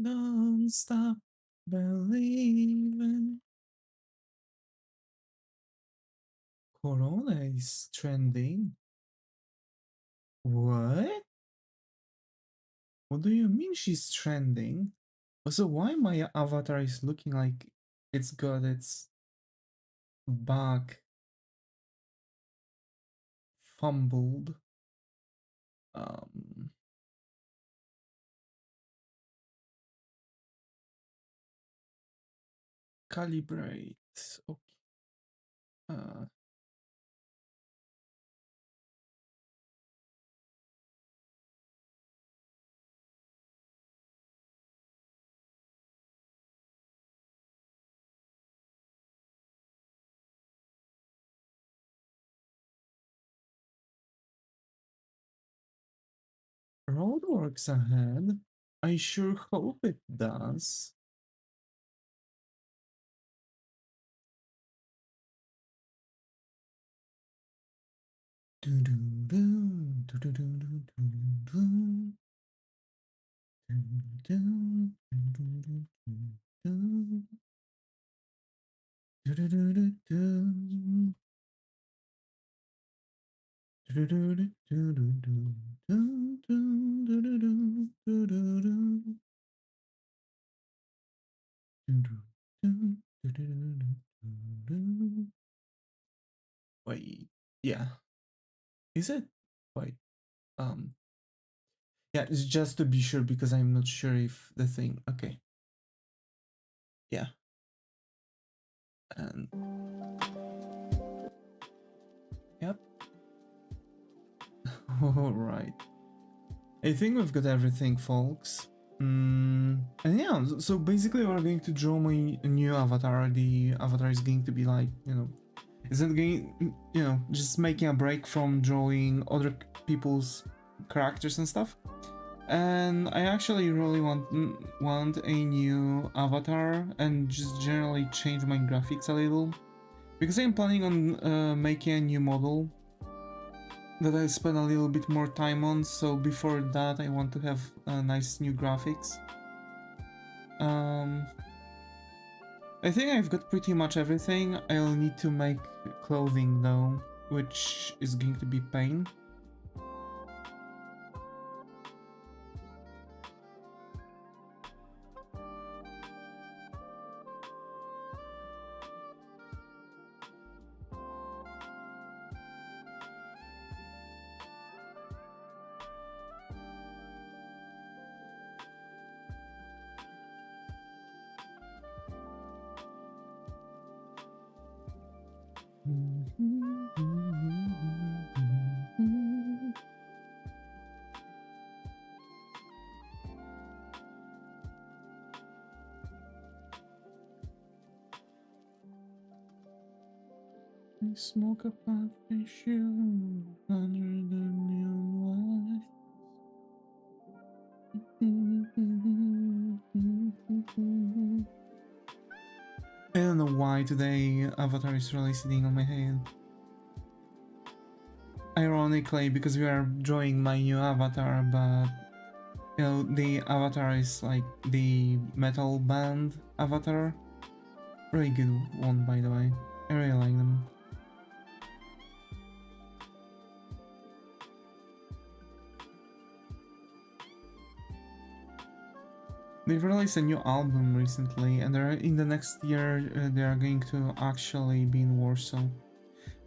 Don't stop believing. Corona is trending. What? What do you mean she's trending? Also, why my avatar is looking like it's got its back fumbled? Um, Calibrate. Okay. Uh, Roadworks ahead. I sure hope it does. Wait, yeah. Is it? Wait, um, yeah, it's just to be sure because I'm not sure if the thing. Okay, yeah, and yep. All right. I think we've got everything, folks. And yeah, so basically we're going to draw my new avatar. The avatar is going to be like, isn't going, just making a break from drawing other people's characters and stuff. And I actually really want a new avatar and just generally change my graphics a little. Because I'm planning on making a new model that I spend a little bit more time on, so before that I want to have nice new graphics. I think I've got pretty much everything. I'll need to make clothing though, which is going to be pain. I smoke a puff and shoot under the neon light. I don't know why today Avatar is really sitting on my head. Ironically, because we are drawing my new avatar, but the avatar is like the metal band avatar. Really good one, by the way. I really like them. They've released a new album recently, and they're in the next year they are going to actually be in Warsaw.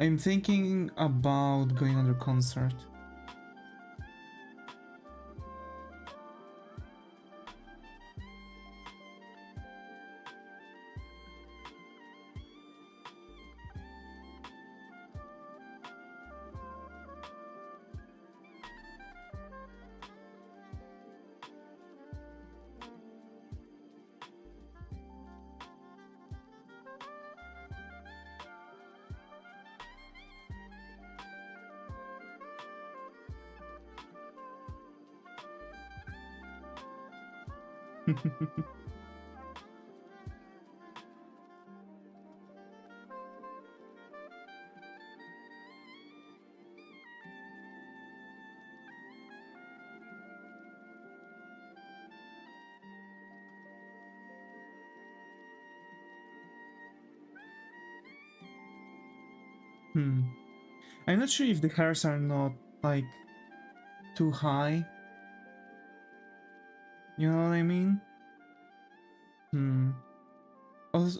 I'm thinking about going on their concert. I'm not sure if the hairs are not like too high. You know what I mean?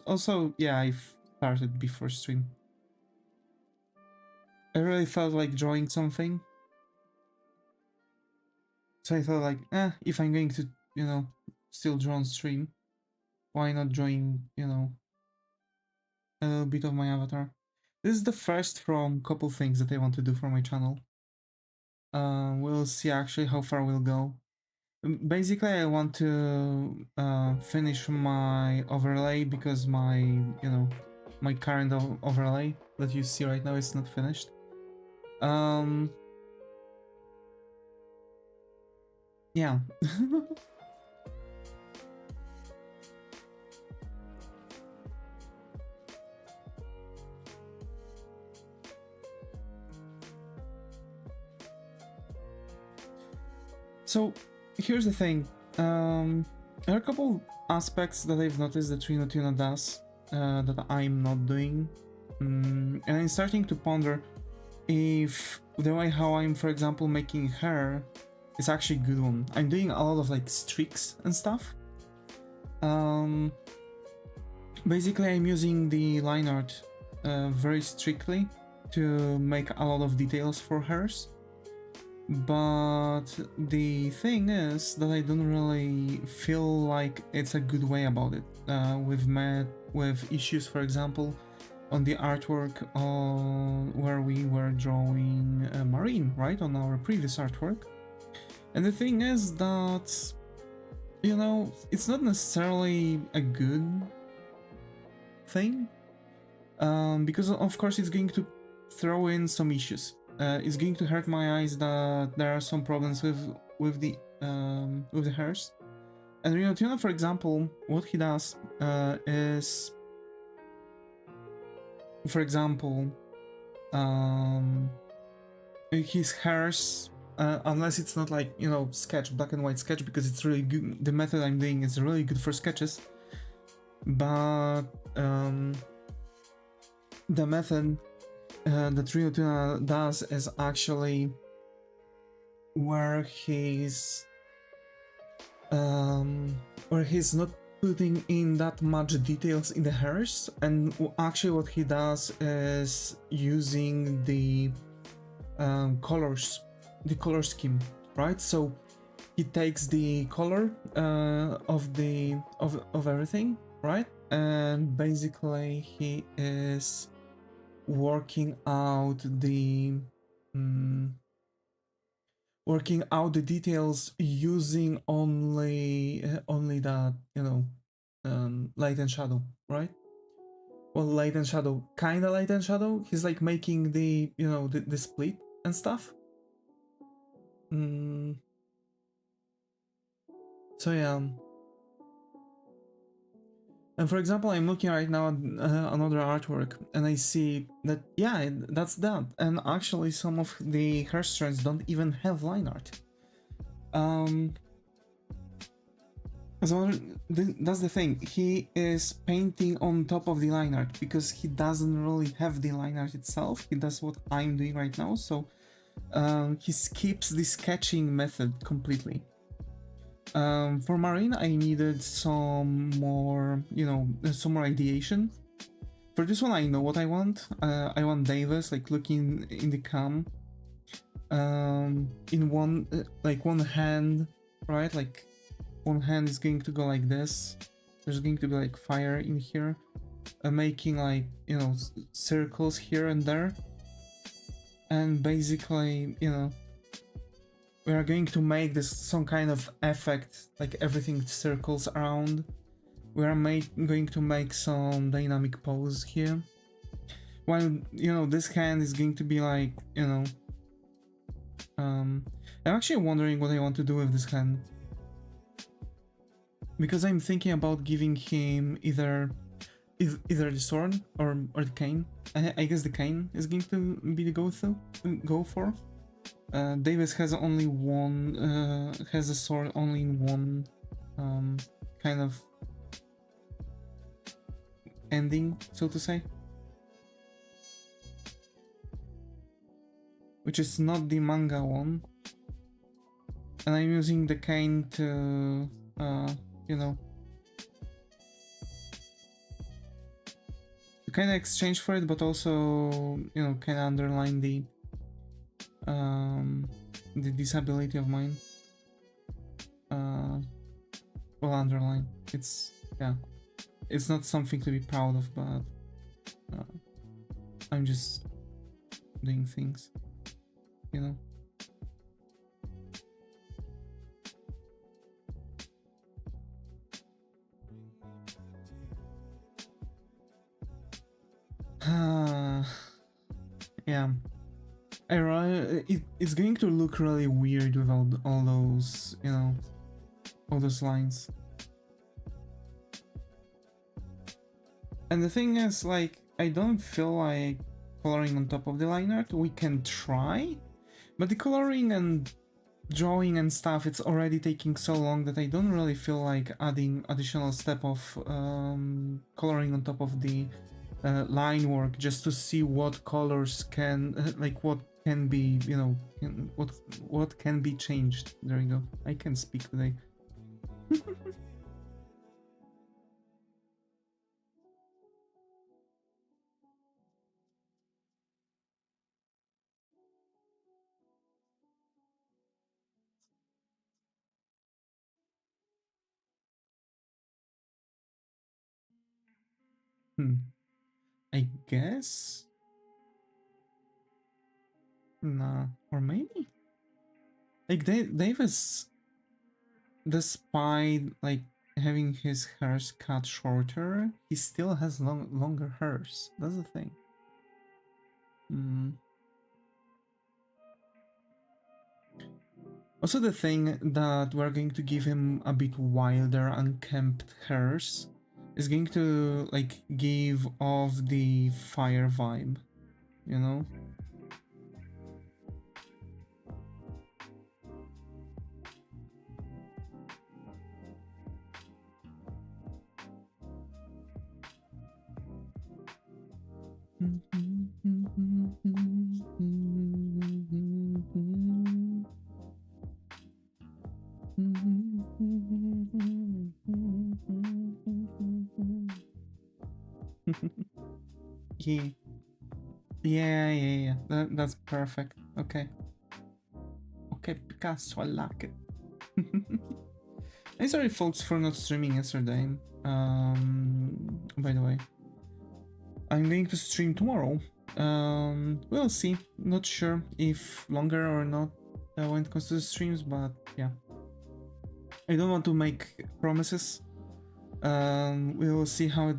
Also, yeah, I've started before stream. I really felt like drawing something. So I thought like, if I'm going to, you know, still draw on stream, why not drawing, you know, a little bit of my avatar? This is the first from couple things that I want to do for my channel. We'll see actually how far we'll go. Basically, I want to finish my overlay because my, you know, my current overlay that you see right now is not finished. Yeah. So here's the thing. There are a couple aspects that I've noticed that Huion does that I'm not doing, and I'm starting to ponder if the way how I'm, for example, making hair is actually a good one. I'm doing a lot of like streaks and stuff. Basically, I'm using the line art very strictly to make a lot of details for hairs. But the thing is that I don't really feel like it's a good way about it. We've met with issues, for example, on the artwork where we were drawing a marine, right, on our previous artwork. And the thing is that, you know, it's not necessarily a good thing, because of course it's going to throw in some issues. It's going to hurt my eyes that there are some problems with the hairs. And Huion, for example, what he does is, for example, his hairs, unless it's not like, you know, sketch, black and white sketch, because it's really good. The method I'm doing is really good for sketches, but the method that Huion does is actually where he's not putting in that much details in the hairs, and actually what he does is using the colors, the color scheme, right? So he takes the color of everything, right? And basically he is working out the details using only that, you know, light and shadow, right? Well, light and shadow, kind of light and shadow. He's like making the, you know, the split and stuff. So yeah. And for example, I'm looking right now at another artwork, and I see that, yeah, that's that. And actually, some of the hair strands don't even have line art. So that's the thing. He is painting on top of the line art because he doesn't really have the line art itself. He does what I'm doing right now, so he skips the sketching method completely. For Marine, I needed some more, you know, some more ideation. For this one, I know what I want. I want Devis, like, looking in the cam. In one, like, one hand, right? Like, one hand is going to go like this. There's going to be, like, fire in here. Making, like, you know, circles here and there. And basically, you know, we are going to make this some kind of effect, like everything circles around. We are going to make some dynamic pose here. While, you know, this hand is going to be like, you know, I'm actually wondering what I want to do with this hand. Because I'm thinking about giving him either the sword or the cane. I guess the cane is going to be the go for. Devis has only one, has a sword only in one kind of ending, so to say. which is not the manga one. And I'm using the cane to, you know, to kind of exchange for it, but also, you know, kind of underline the disability of mine. Well, underline. It's, yeah, it's not something to be proud of, but I'm just doing things, you know. Yeah, it's going to look really weird without all those, you know, all those lines. And the thing is, like, I don't feel like coloring on top of the line art. We can try, but the coloring and drawing and stuff, it's already taking so long that I don't really feel like adding additional step of coloring on top of the line work just to see what colors can, like, what can be, you know, what can be changed. There you go. I can speak today. I guess? Nah, or maybe? Like, Davis, despite, like, having his hairs cut shorter, he still has longer hairs. That's the thing. Also, the thing that we're going to give him a bit wilder, unkempt hairs is going to, like, give off the fire vibe, you know? Yeah. Yeah. That's perfect. Okay. Okay, Picasso, I like it. I'm sorry, folks, for not streaming yesterday. By the way, I'm going to stream tomorrow. We'll see. Not sure if longer or not when it comes to the streams, but yeah. I don't want to make promises. We will see how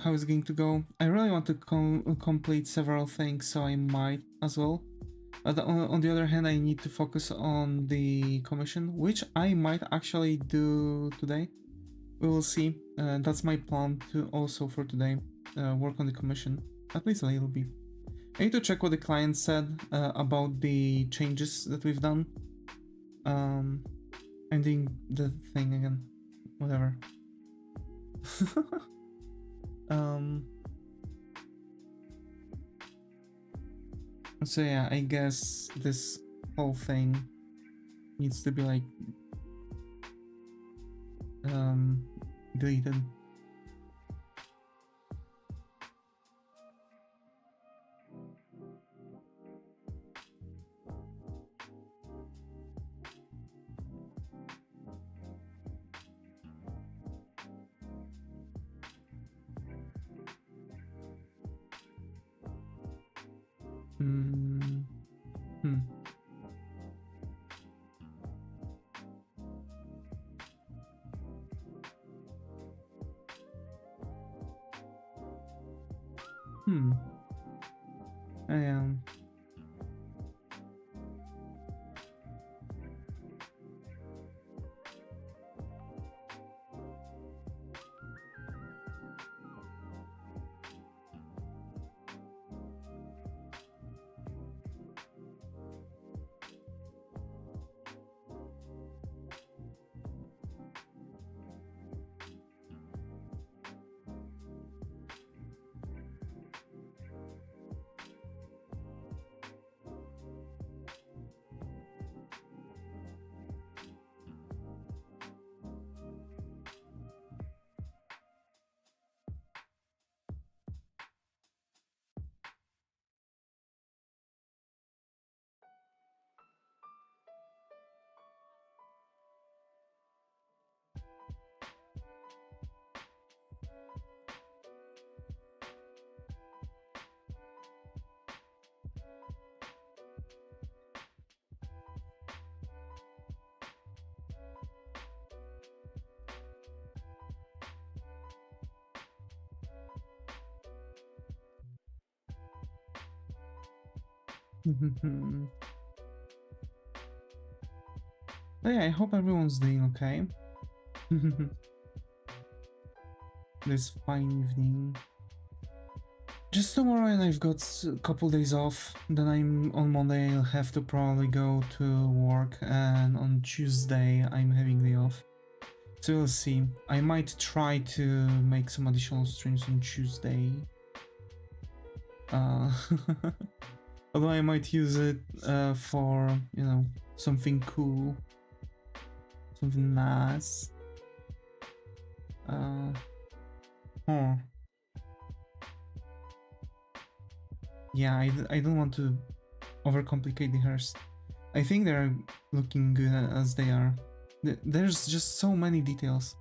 it's going to go. I really want to complete several things, so I might as well. But on the other hand, I need to focus on the commission, which I might actually do today. We will see. That's my plan to also for today, work on the commission, at least a little bit. I need to check what the client said about the changes that we've done. I'm doing the thing again, whatever. So yeah, I guess this whole thing needs to be like deleted. I am. But yeah, I hope everyone's doing okay. This fine evening. Just tomorrow, and I've got a couple days off. Then on Monday I'll have to probably go to work, and on Tuesday I'm having the off. So we'll see. I might try to make some additional streams on Tuesday. Although I might use it for, you know, something cool, something nice. Huh. Yeah, I don't want to overcomplicate the hairs. I think they're looking good as they are. There's just so many details.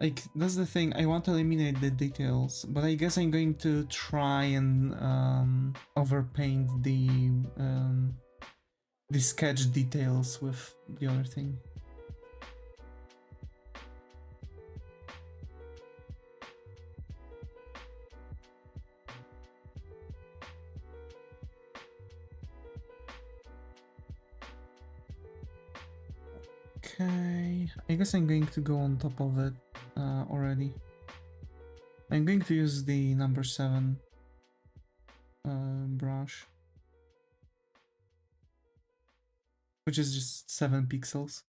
Like, that's the thing, I want to eliminate the details, but I guess I'm going to try and overpaint the sketch details with the other thing. Okay, I guess I'm going to go on top of it already. I'm going to use the number 7 brush, which is just 7 pixels.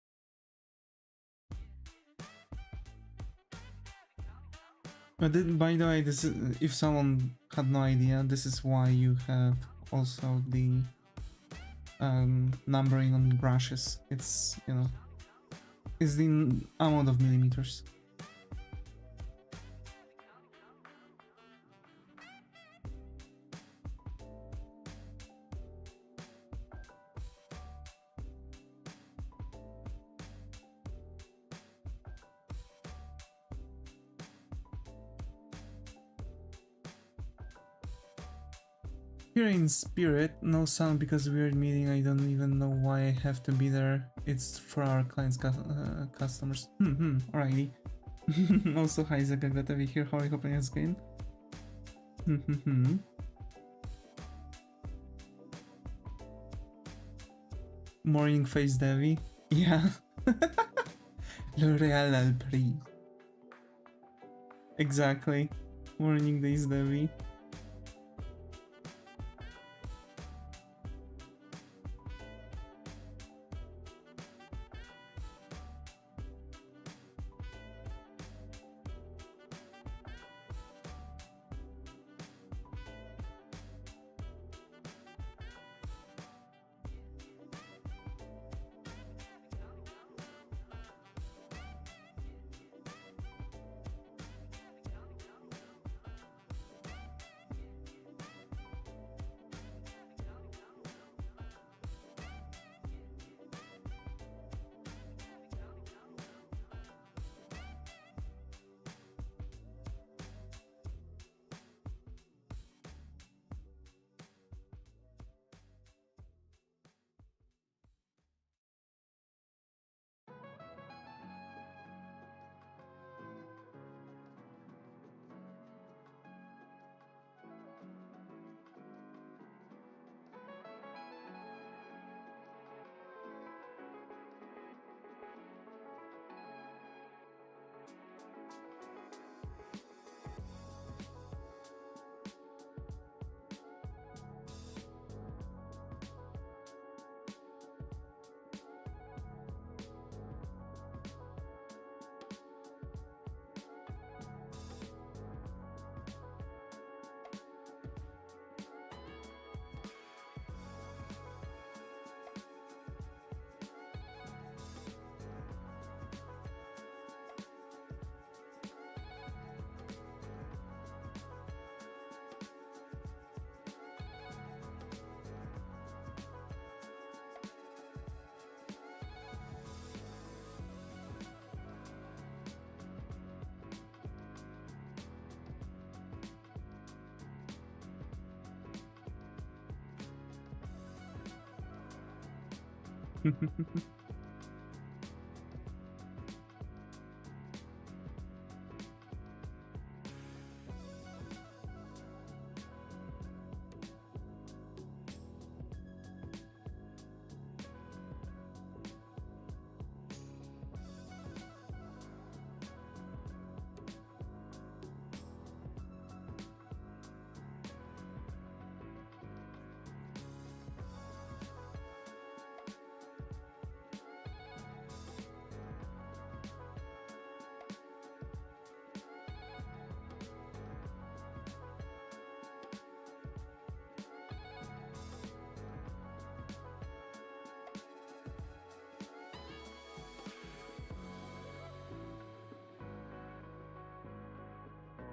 But by the way, this is, if someone had no idea, this is why you have also the numbering on the brushes. It's, you know, it's the amount of millimeters. Here in spirit, no sound because weird meeting. I don't even know why I have to be there. It's for our clients' customers. Alrighty. Also, hi Zach, glad to be here. How are you hoping it's going? Morning face Devi. Yeah. L'Oréal al prix. Exactly. Morning days Devi.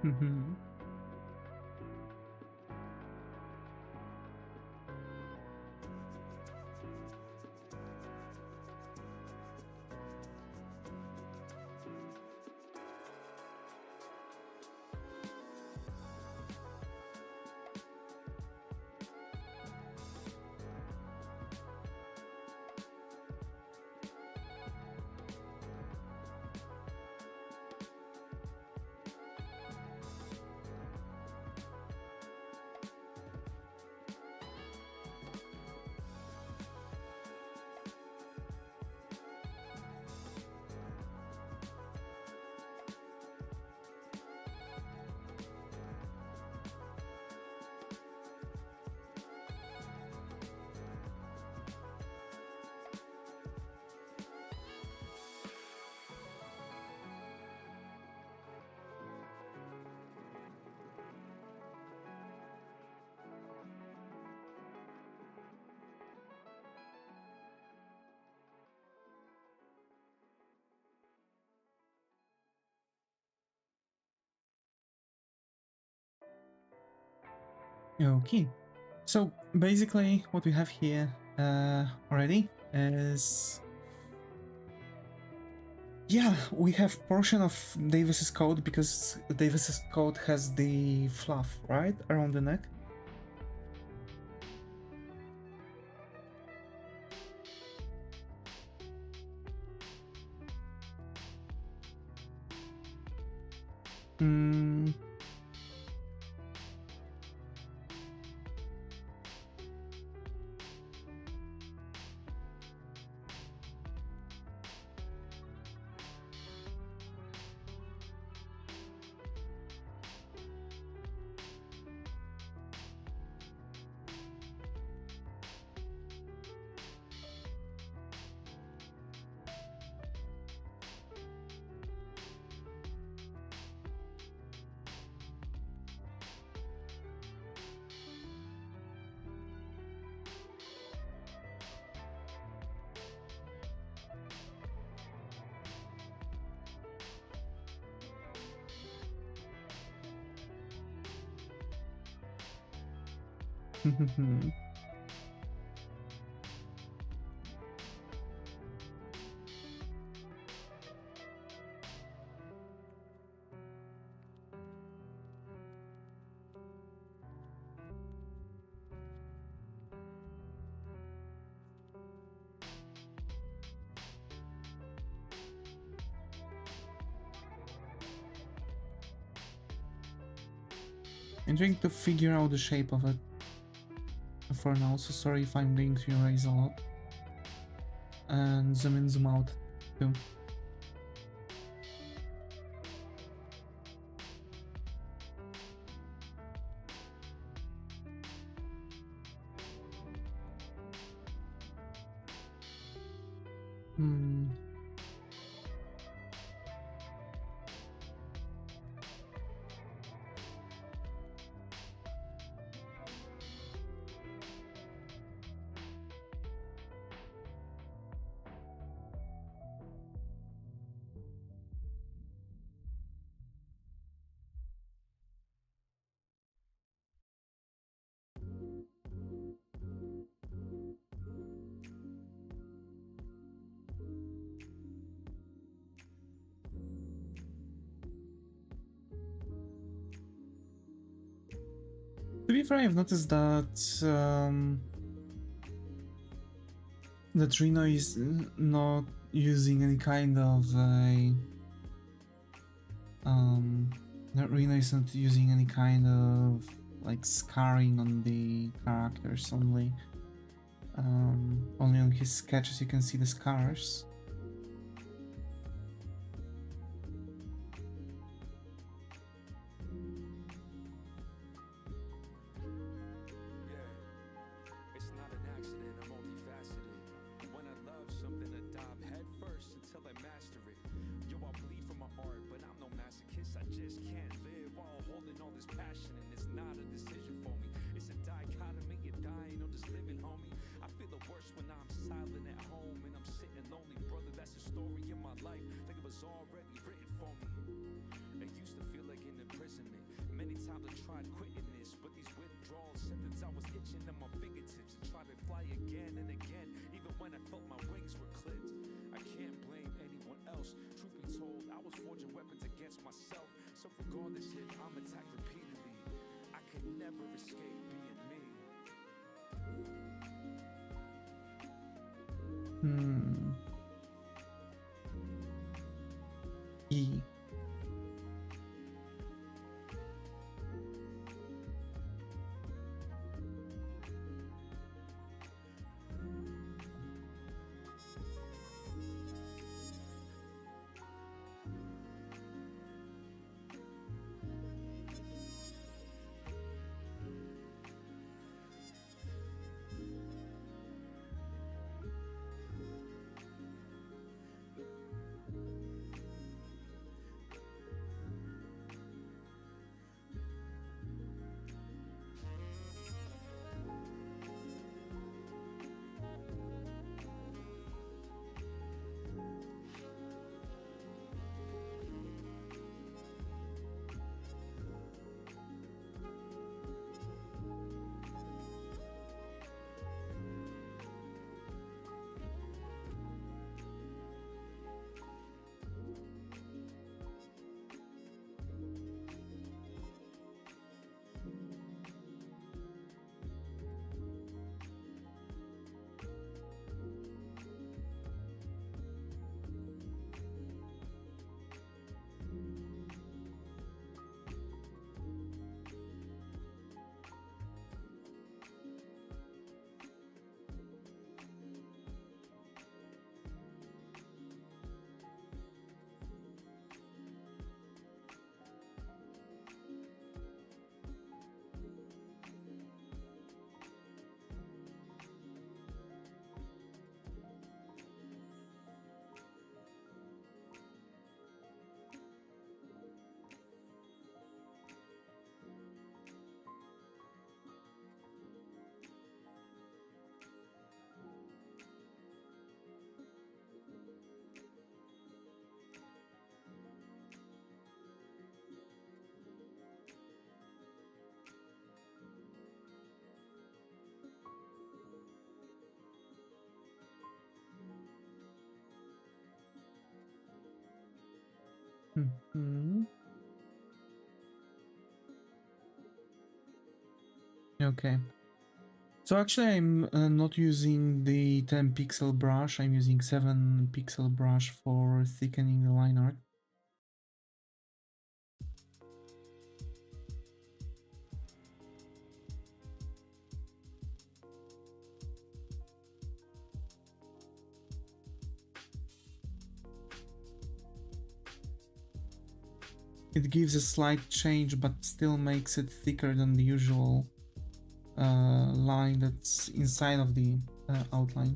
Mhm. Okay, so basically what we have here already is, yeah, we have portion of Davis's coat because Davis's coat has the fluff, right, around the neck. Mm. I'm trying to figure out the shape of it for now, so sorry if I'm going to erase a lot. And zoom in, zoom out too. Hmm. To be fair, I've noticed that Reno is not using any kind of that Reno is not using any kind of like scarring on the characters, only on his sketches you can see the scars. Already written for me. It used to feel like an imprisonment. times I tried quitting this, but these withdrawal symptoms, I was itching in my fingertips and tried to fly again and again, even when I felt my wings were clipped. I can't blame anyone else. Truth be told, I was forging weapons against myself. So regardless if I'm attacked repeatedly, I could never escape being me. E. Okay. So actually I'm not using the 10 pixel brush, I'm using 7 pixel brush for thickening the line art. It gives a slight change, but still makes it thicker than the usual line that's inside of the outline.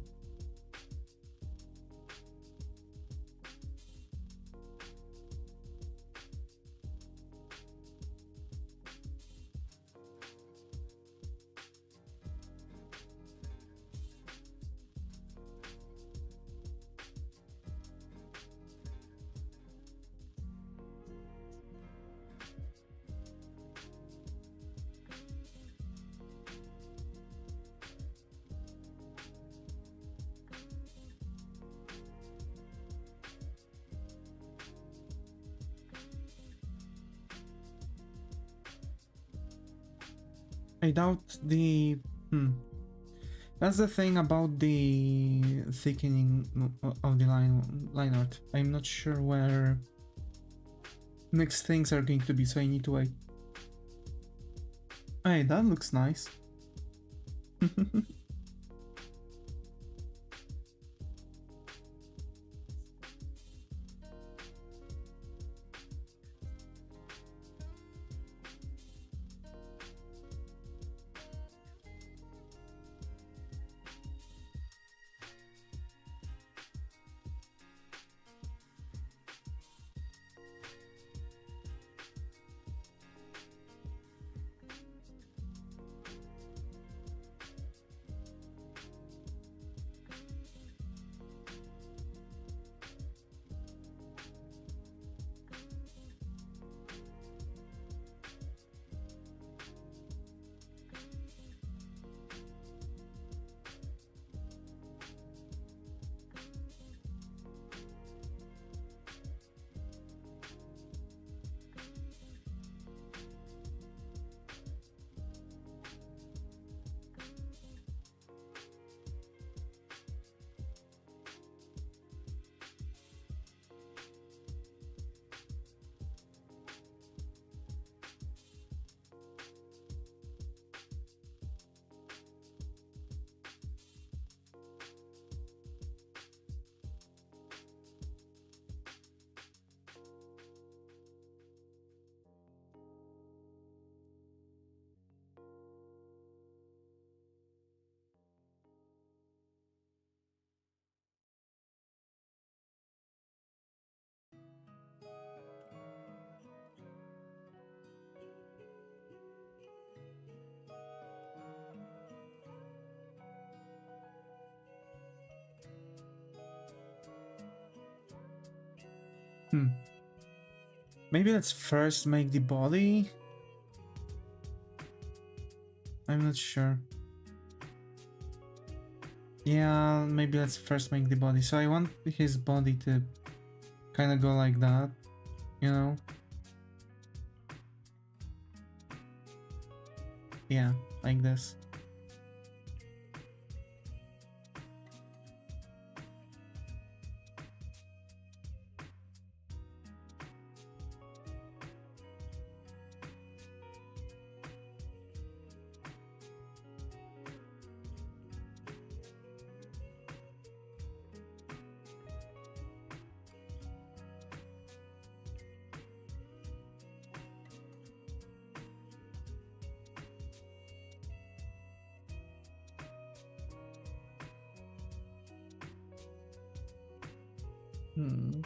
I doubt the... That's the thing about the thickening of the line art. I'm not sure where next things are going to be, so I need to wait. Hey, that looks nice. Maybe let's first make the body. I'm not sure. Yeah, maybe let's first make the body. So I want his body to kind of go like that, you know? Yeah, like this. Hmm.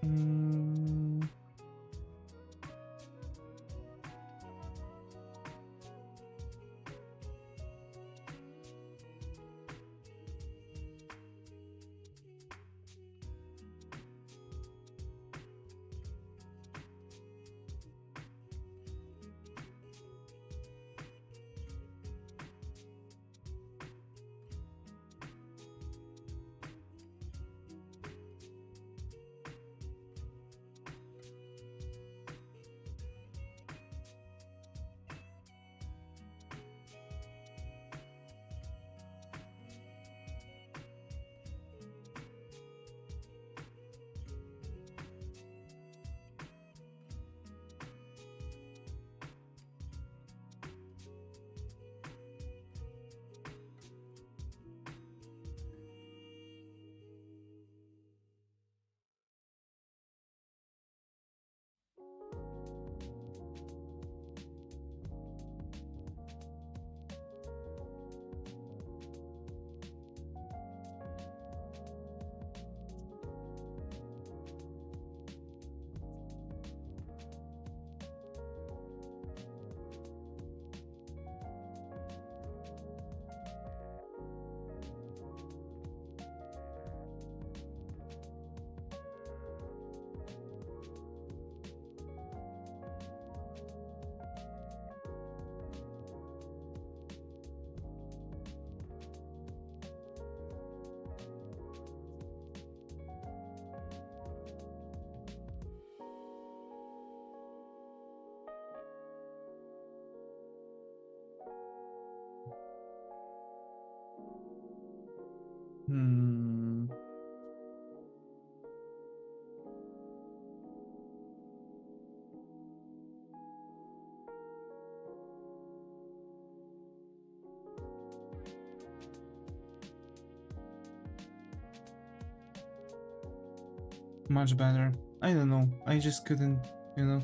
Mm. Hmm. Much better. I don't know. I just couldn't, you know.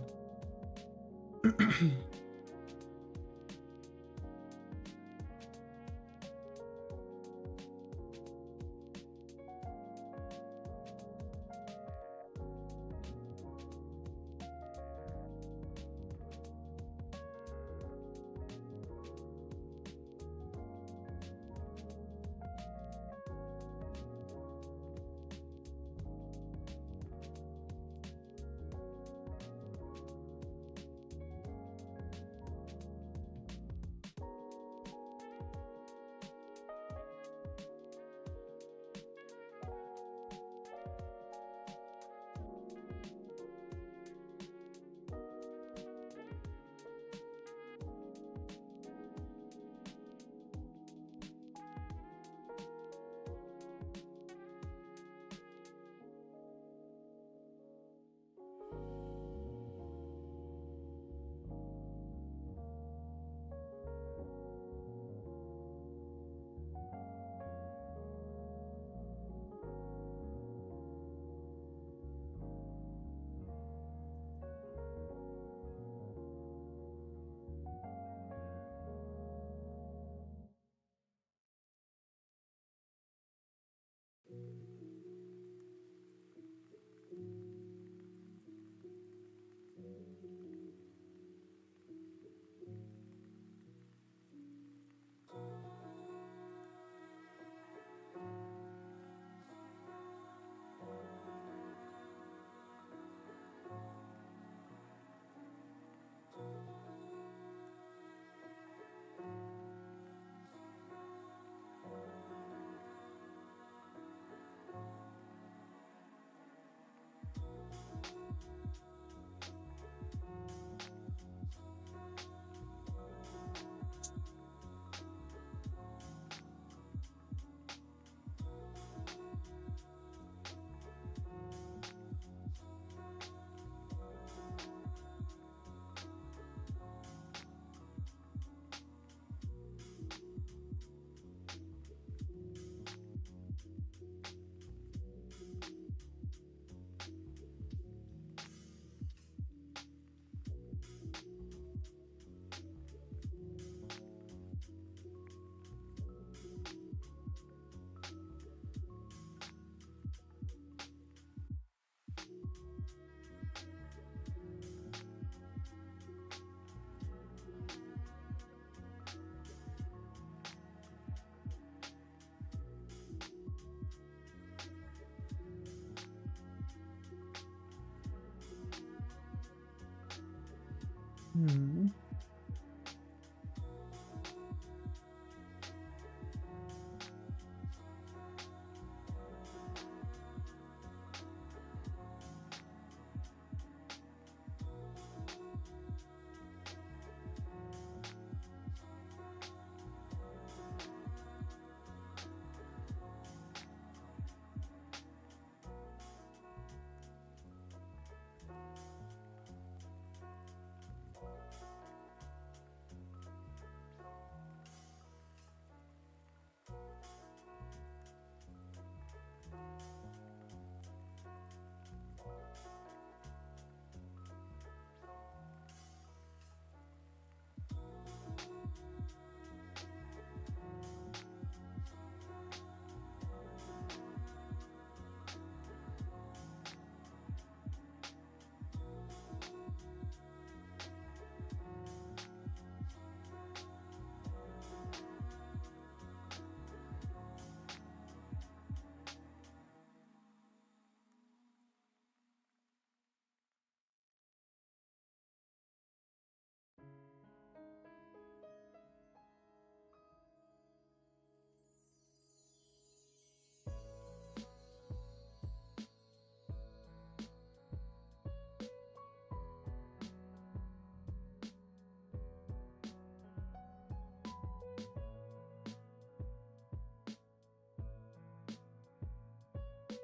Hmm.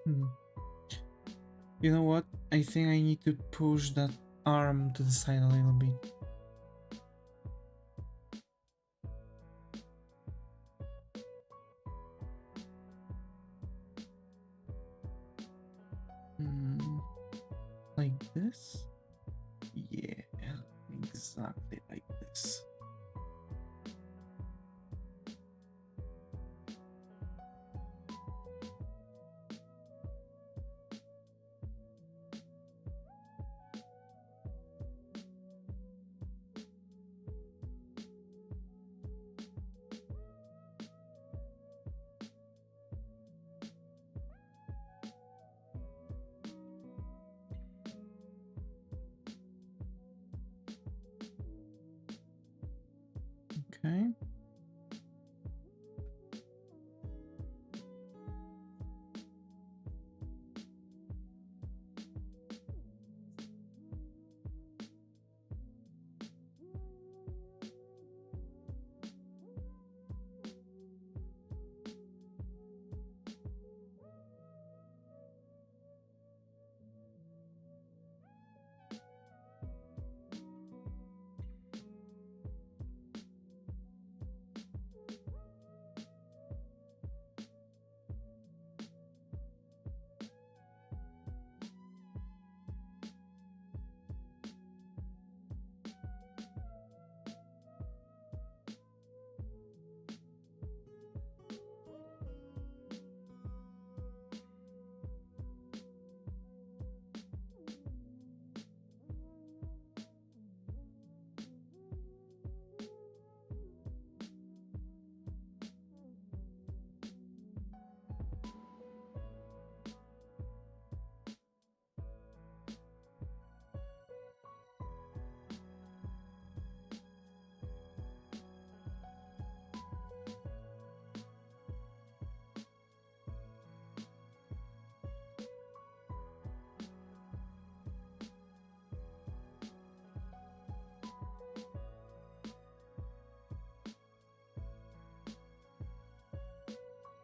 Hmm. You know what? I think I need to push that arm to the side a little bit. Hmm. Like this? Yeah, exactly like this. Okay.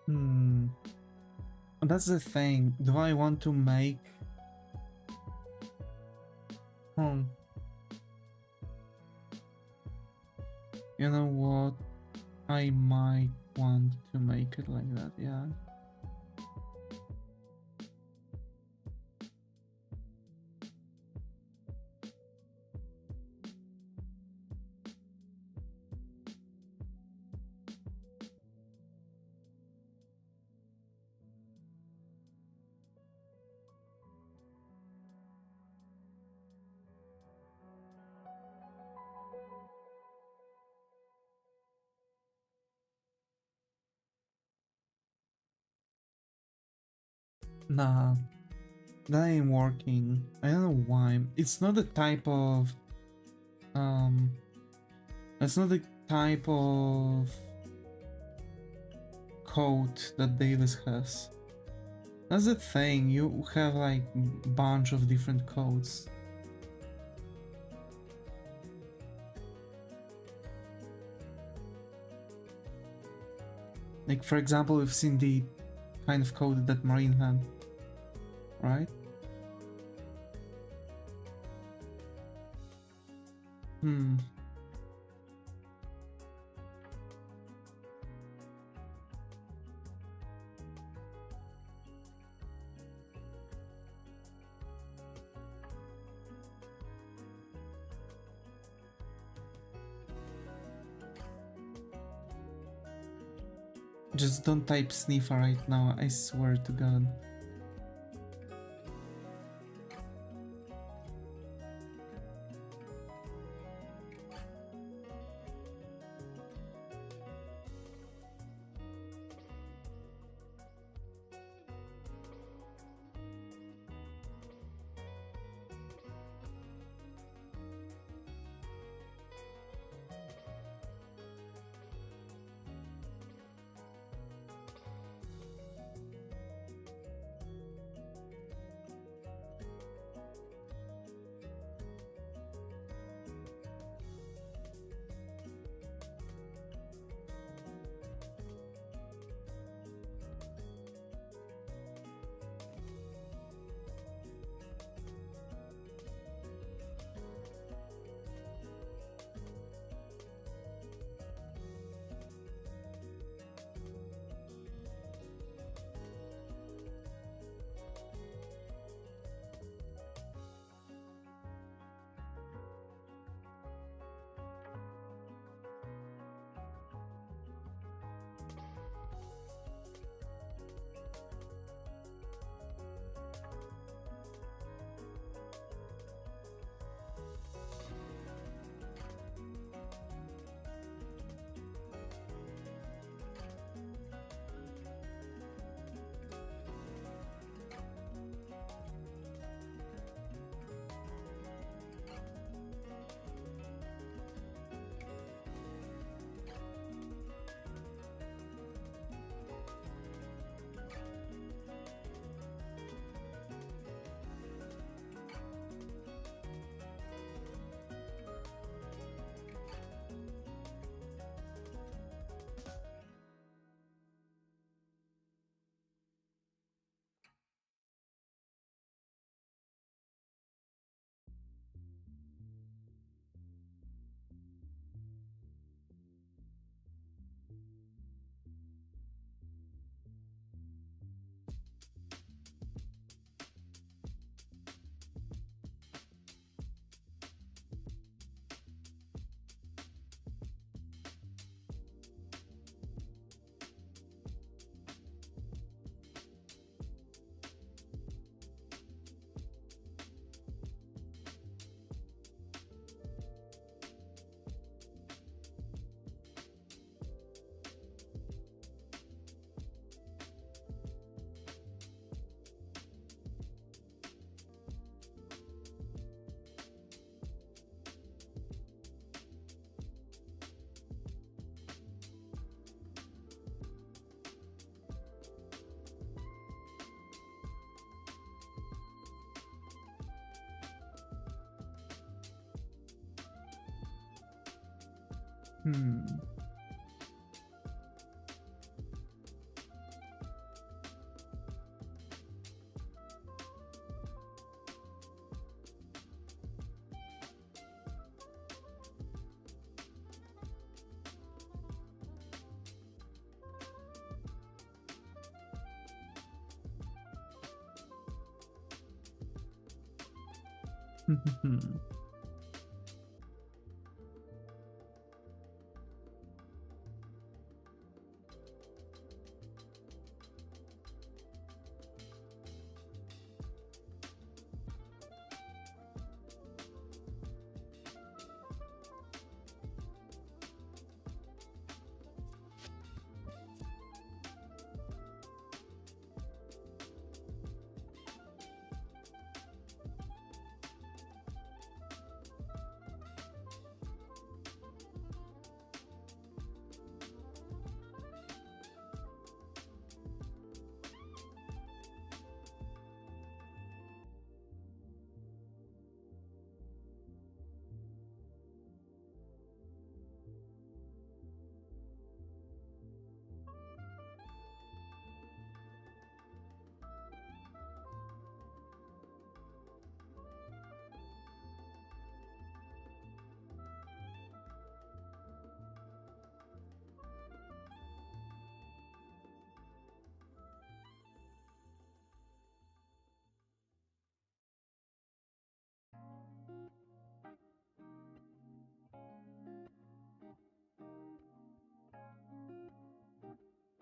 Hmm. That's the thing. Do I want to make... Hmm. You know what? I might want to make it like that, yeah. Nah, that ain't working. I don't know why. It's not the type of That's not the type of code that Devis has. That's the thing, you have like bunch of different codes. Like for example, we've seen the kind of code that Marine had, right? Just don't type sniffer right now, I swear to God.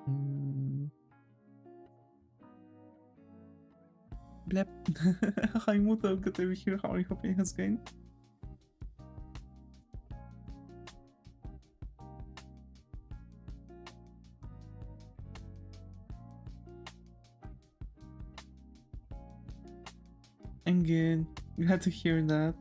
Mm. Blep. Hi Muto, good to be here. How are you? Hoping it's going? I'm good. Glad to hear that.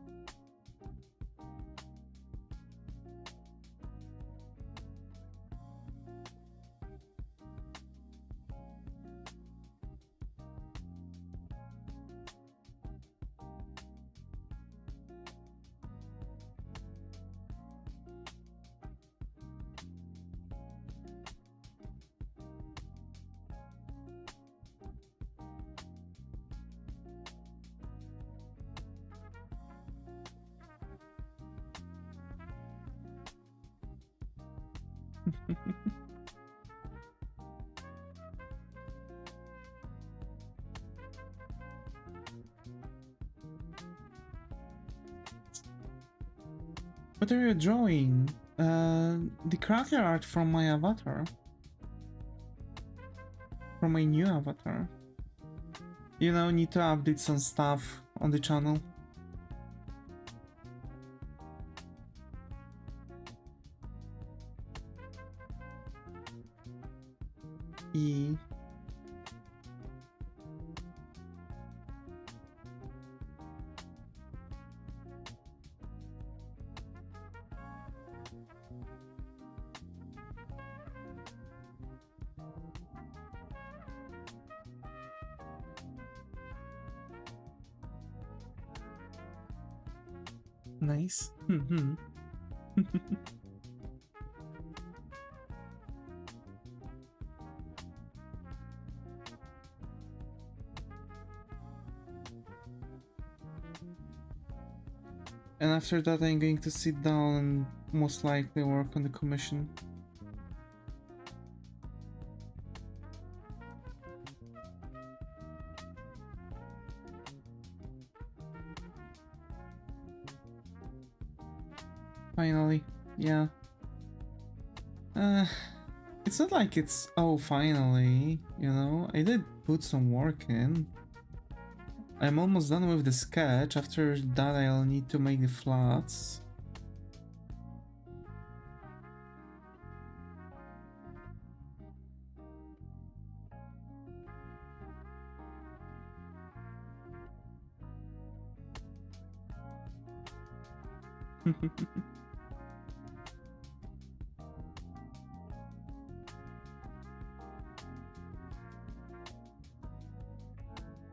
What are you drawing? The cracker art from my avatar. From my new avatar. You know, need to update some stuff on the channel. E. Nice. And after that I'm going to sit down and most likely work on the commission. Finally, yeah. It's not like it's, oh, finally, you know, I did put some work in. I'm almost done with the sketch. After that I'll need to make the flats.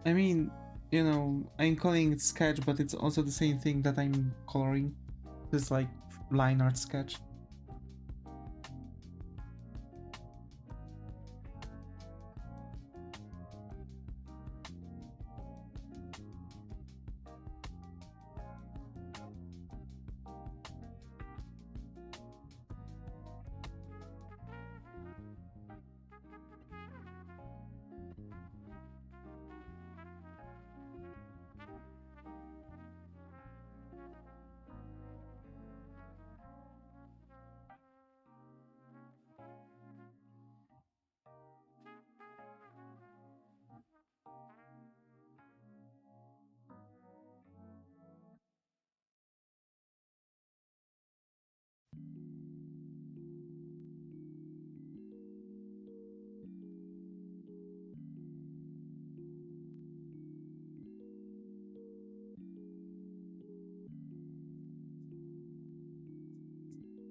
I mean, you know, I'm calling it sketch, but it's also the same thing that I'm coloring. It's like line art sketch.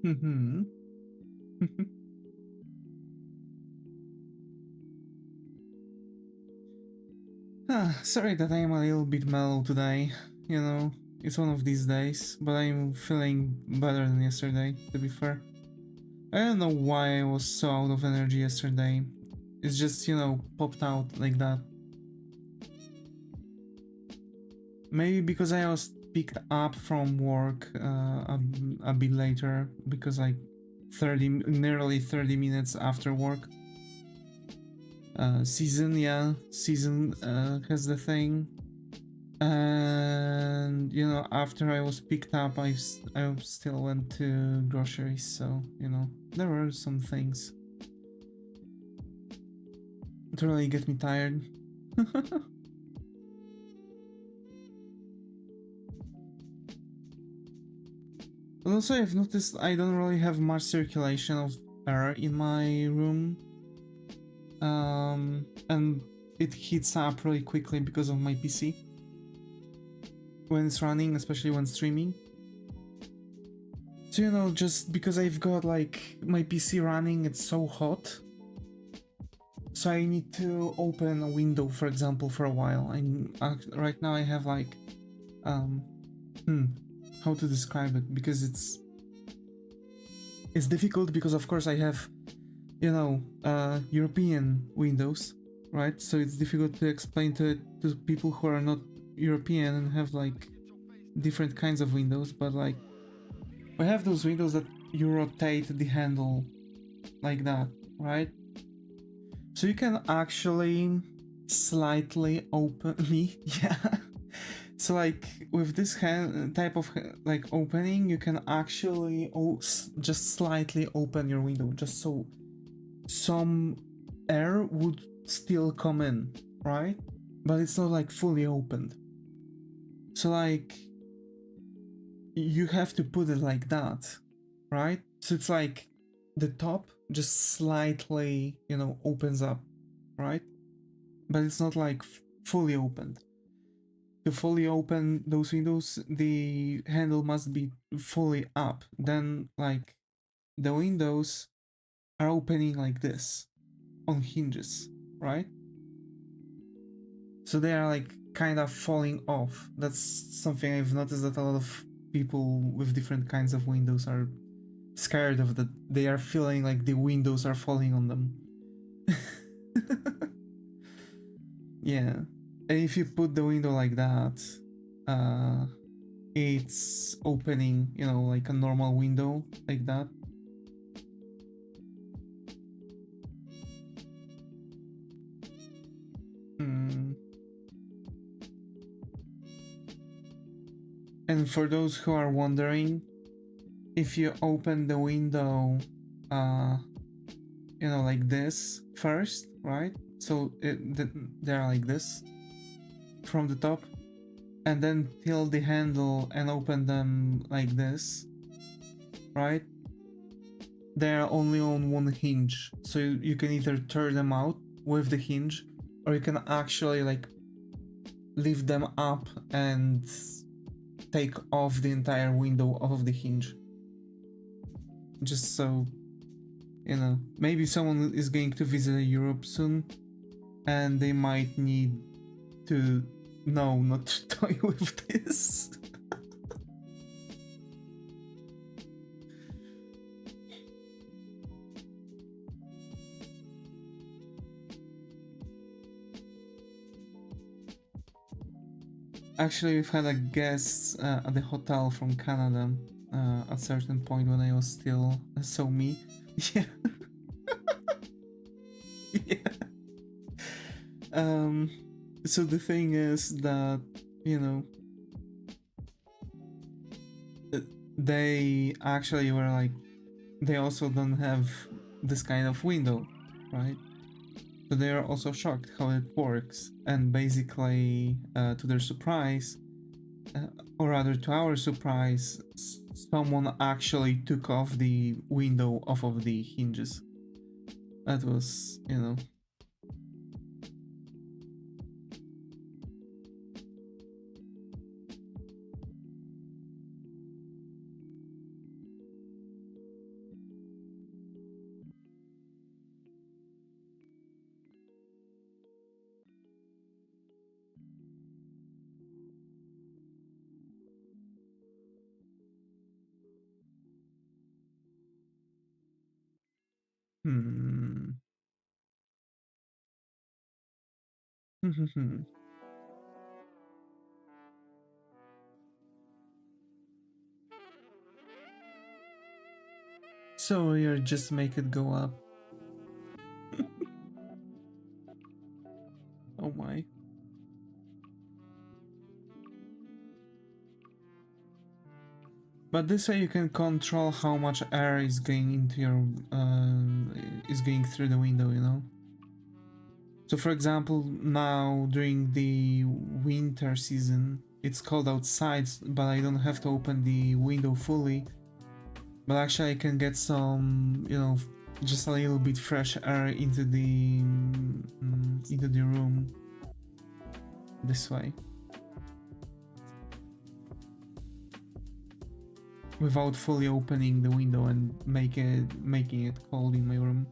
Mm-hmm. Sorry that I am a little bit mellow today. You know, it's one of these days, but I'm feeling better than yesterday, to be fair. I don't know why I was so out of energy yesterday. It's just, you know, popped out like that. Maybe because I was picked up from work a bit later, because like nearly 30 minutes after work. Season has the thing. And you know, after I was picked up, I still went to groceries, so you know, there were some things. It really get me tired. But also I've noticed I don't really have much circulation of air in my room. And it heats up really quickly because of my PC. When it's running, especially when streaming. So, you know, just because I've got like my PC running, it's so hot. So I need to open a window, for example, for a while. Right now I have like, how to describe it? Because it's difficult because of course I have, you know, European windows, right? So it's difficult to explain to people who are not European and have like different kinds of windows, but like we have those windows that you rotate the handle like that, right? So you can actually slightly open me, yeah. So like with this type of like opening, you can actually just slightly open your window, just so some air would still come in, right? But it's not like fully opened. So like you have to put it like that, right? So it's like the top just slightly, you know, opens up, right? But it's not like fully opened. To fully open those windows, the handle must be fully up. Then like the windows are opening like this on hinges, right? So they are like kind of falling off. That's something I've noticed that a lot of people with different kinds of windows are scared of, that they are feeling like the windows are falling on them. Yeah. And if you put the window like that, it's opening, you know, like a normal window like that. And for those who are wondering, if you open the window, you know, like this first, right? So they're like this from the top, and then tilt the handle and open them like this, right? They're only on one hinge, so you can either turn them out with the hinge, or you can actually like lift them up and take off the entire window off of the hinge. Just so, you know, maybe someone is going to visit Europe soon and they might need to know not to toy with this. Actually, we've had a guest at the hotel from Canada at a certain point when I was still so me. Yeah. Yeah. So the thing is that, you know, they actually were like, they also don't have this kind of window, right? So they are also shocked how it works, and basically, to their surprise, or rather to our surprise, someone actually took off the window off of the hinges. That was, you know. Hmm. So you just make it go up. Oh my. But this way you can control how much air is going into your is going through the window, you know. So for example, now during the winter season, it's cold outside, but I don't have to open the window fully. But actually I can get some, you know, just a little bit fresh air into the room this way. Without fully opening the window and making it cold in my room.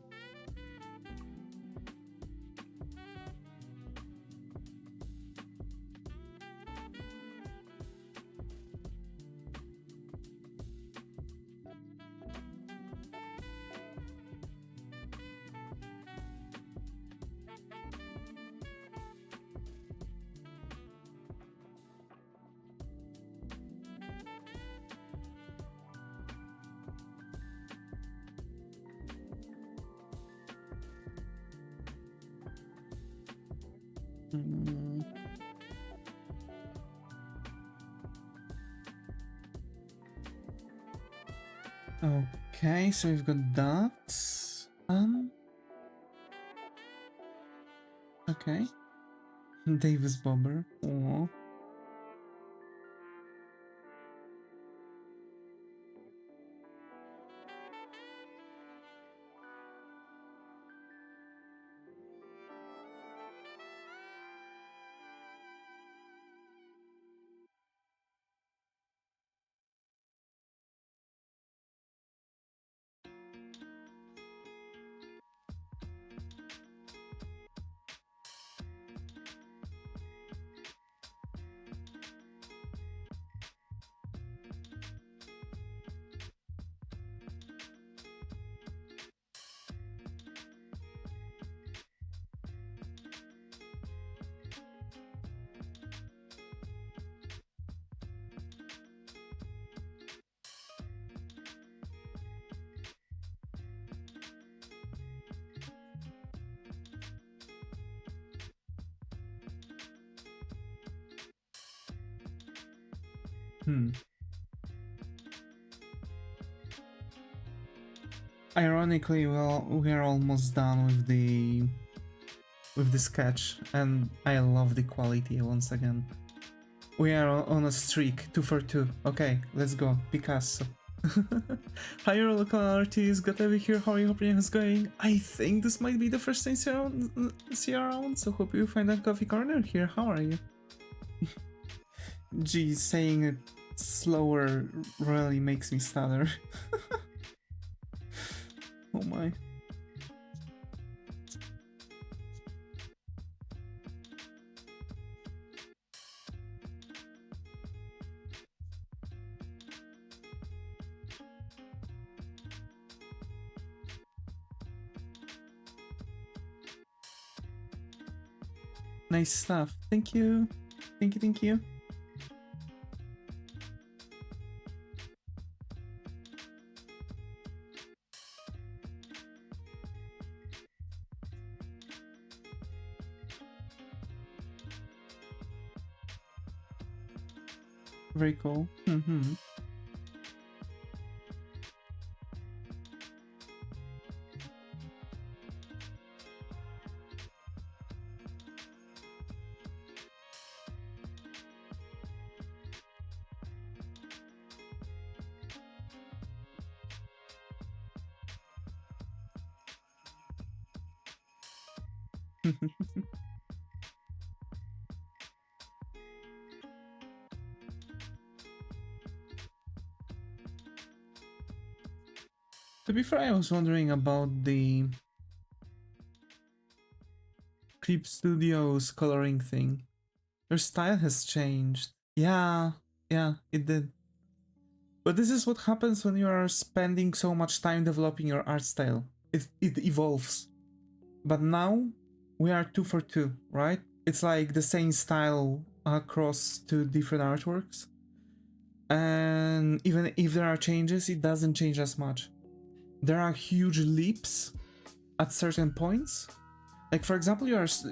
Okay, so we've got that. Okay. Davis Bobber. Aw. Ironically, well, we're almost done with the sketch, and I love the quality once again. We are on a streak, 2 for 2. Okay, let's go, Picasso. Hi, your local artist, got over here. How are you? Hope it's going. I think this might be the first time see you around, so hope you find a coffee corner here. How are you? Geez, saying it slower really makes me stutter. Oh my. Nice stuff. Thank you. Thank you, thank you. Very cool. Mm-hmm. To be fair, I was wondering about the Clip Studios coloring thing. Their style has changed. Yeah, it did. But this is what happens when you are spending so much time developing your art style. It evolves. But now we are 2 for 2, right? It's like the same style across 2 different artworks. And even if there are changes, it doesn't change as much. There are huge leaps at certain points. Like for example,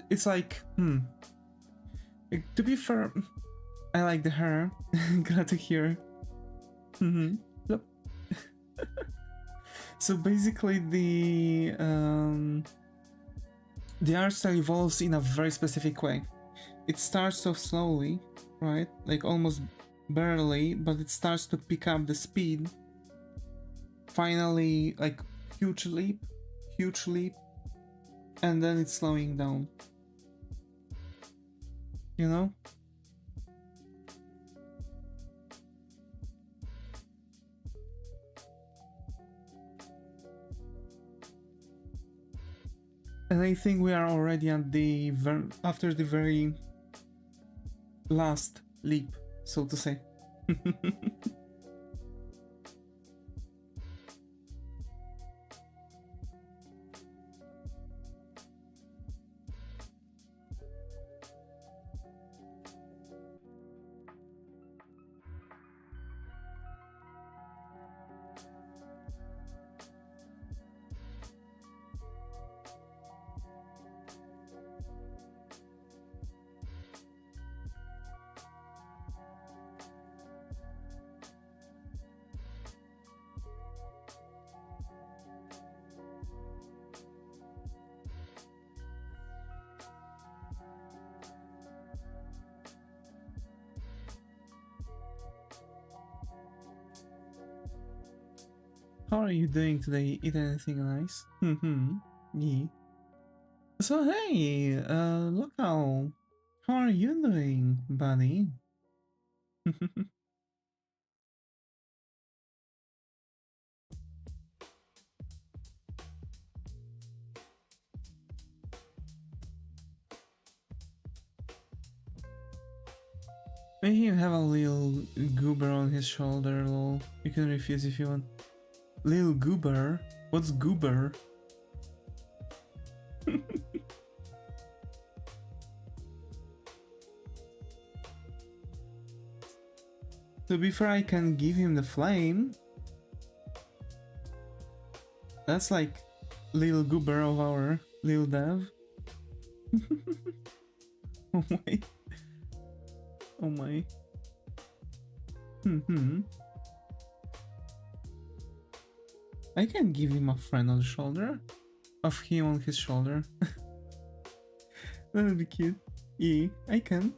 it's like, to be fair, I like the hair. Glad to hear. Yep. So basically the art style evolves in a very specific way. It starts off slowly, right? Like almost barely, but it starts to pick up the speed. Finally, like huge leap, and then it's slowing down. You know? And I think we are already at the after the very last leap, so to say. How are you doing today? Eat anything nice? Yeah. So hey, local. How are you doing, buddy? Maybe you have a little goober on his shoulder, lol. You can refuse if you want. Little goober? What's goober? To be fair, I can give him the flame. That's like little goober of our little dev. Oh my. Oh my. I can give him a friend on the shoulder. Of him on his shoulder. That would be cute. Yeah, I can.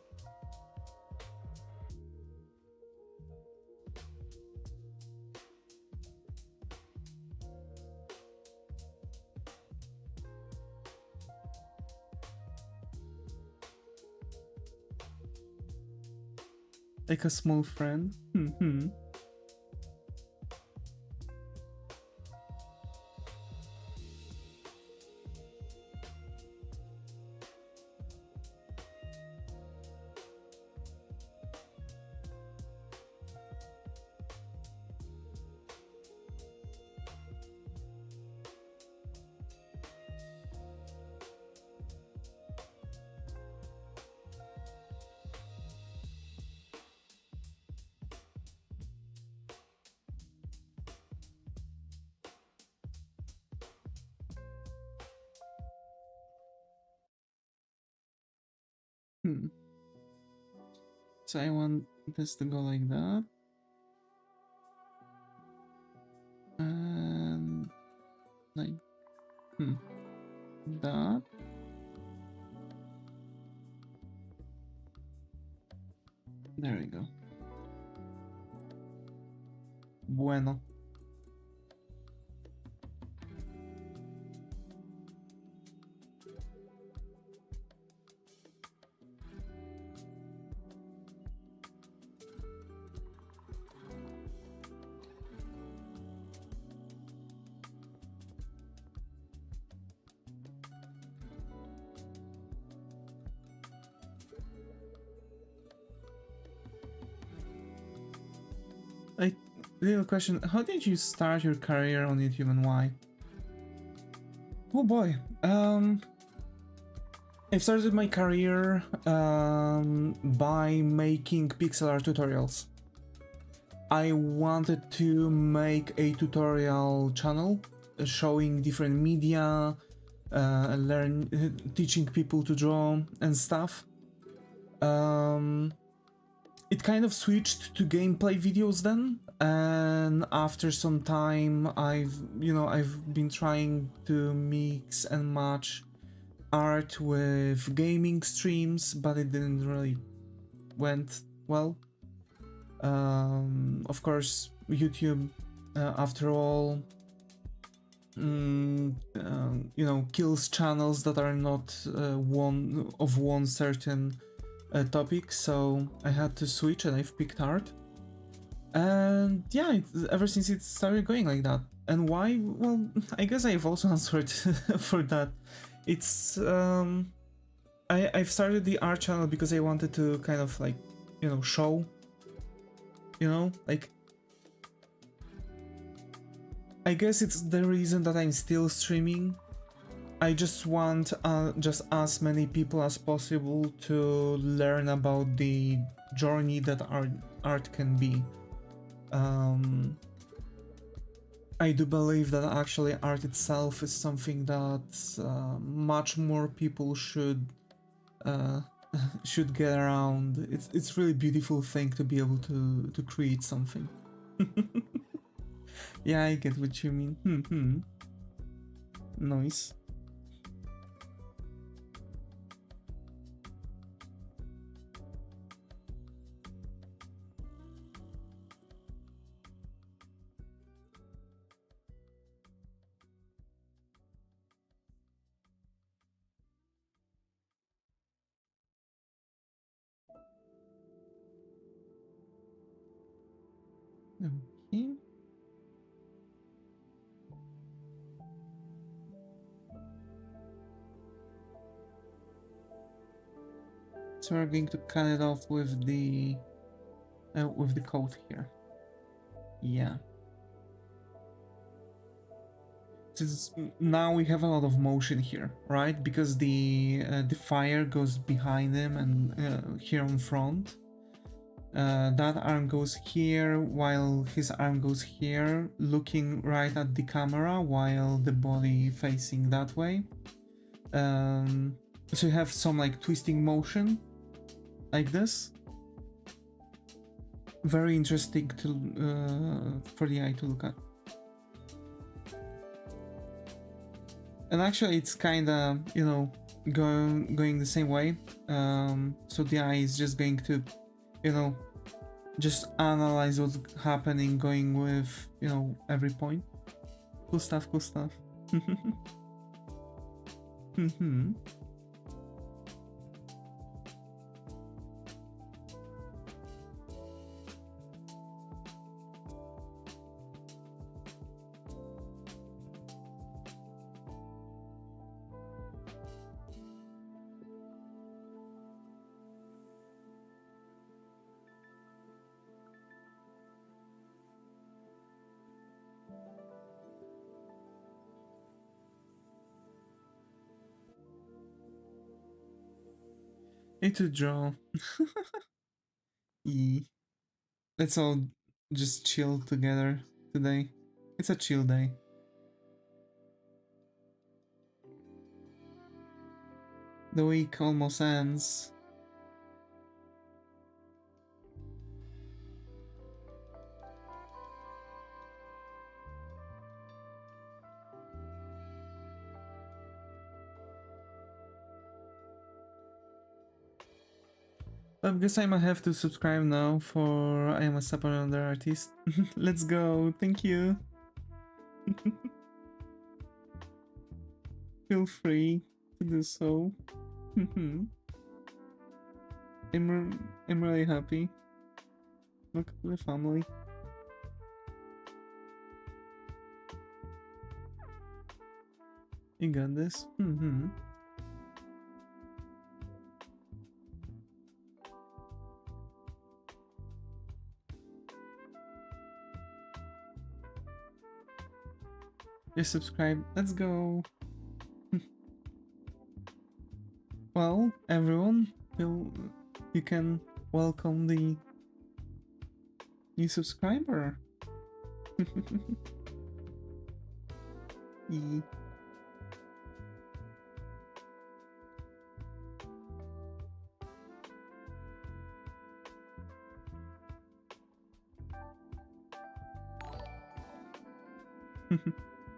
Like a small friend. So I want this to go like that. And like that. There we go. Bueno. Little question, how did you start your career on YouTube and why? Oh boy, I started my career by making pixel art tutorials. I wanted to make a tutorial channel showing different media, teaching people to draw and stuff. It kind of switched to gameplay videos then, and after some time I've been trying to mix and match art with gaming streams, but it didn't really went well. Of course, YouTube, after all, you know, kills channels that are not one certain topic, so I had to switch and I've picked art. And yeah, ever since it started going like that. And why? Well, I guess I've also answered for that. It's I've started the art channel because I wanted to kind of like, you know, show, you know, like, I guess it's the reason that I'm still streaming. I just want just as many people as possible to learn about the journey that art can be. I do believe that actually art itself is something that much more people should should get around. It's really beautiful thing to be able to create something. Yeah, I get what you mean. Nice. Okay. So we're going to cut it off with the coat here. Yeah. Since now we have a lot of motion here, right? Because the fire goes behind him and here on front. That arm goes here while his arm goes here, looking right at the camera while the body facing that way. So you have some like twisting motion like this. Very interesting to for the eye to look at. And actually it's kinda, you know, going the same way. So the eye is just going to, you know, just analyze what's happening, going with, you know, every point. Cool stuff, cool stuff. Need to draw. Let's all just chill together today. It's a chill day. The week almost ends. I guess I might have to subscribe now for I am a Sub Another Artist. Let's go, thank you. Feel free to do so. I'm really happy. Look at the family. You got this. Just subscribe. Let's go. Well, everyone, you can welcome the new subscriber.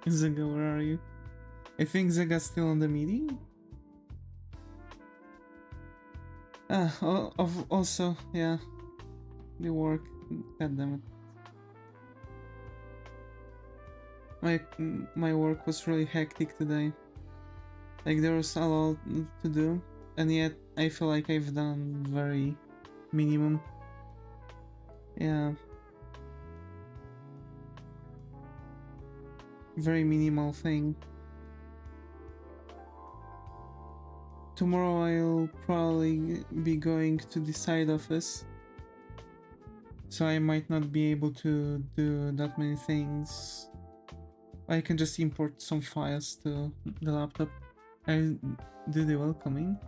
Zega, where are you? I think Zega's still on the meeting. Also, yeah, the work. God damn it. My work was really hectic today. Like there was a lot to do, and yet I feel like I've done very minimum. Yeah, very minimal thing. Tomorrow I'll probably be going to the side office, so I might not be able to do that many things. I can just import some files to the laptop. I'll do the welcoming.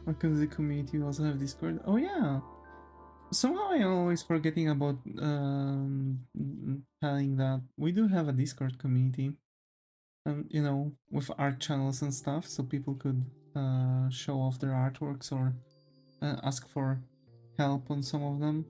Because the community also have Discord. Oh yeah. Somehow I'm always forgetting about telling that we do have a Discord community. You know, with art channels and stuff, so people could show off their artworks or ask for help on some of them.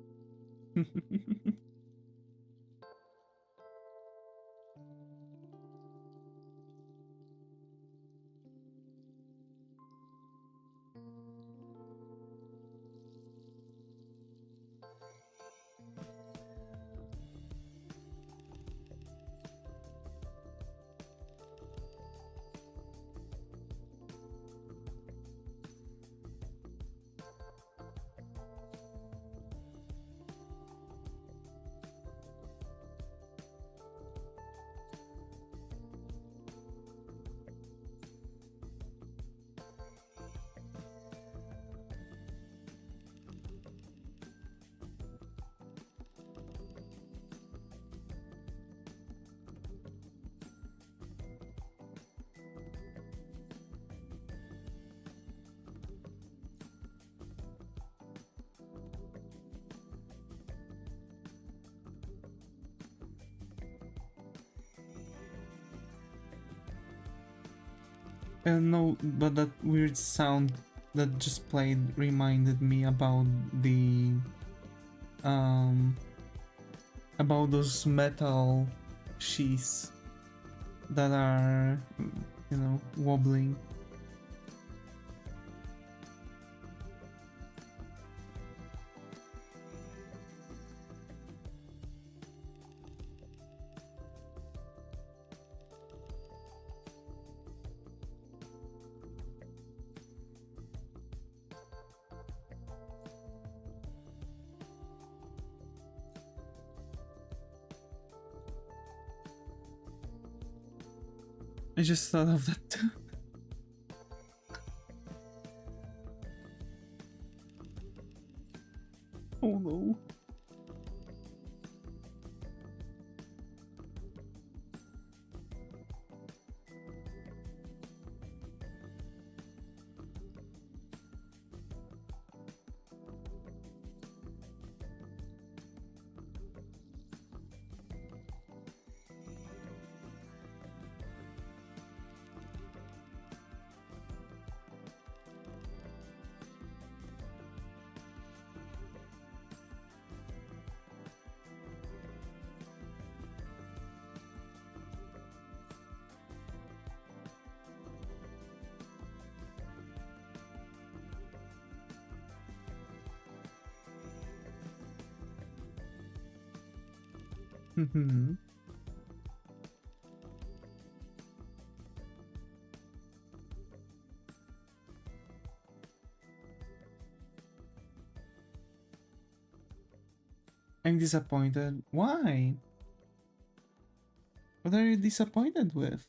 No, but that weird sound that just played reminded me um about those metal sheaths that are, you know, wobbling. I just thought of that too. Oh no. I'm disappointed. Why? What are you disappointed with?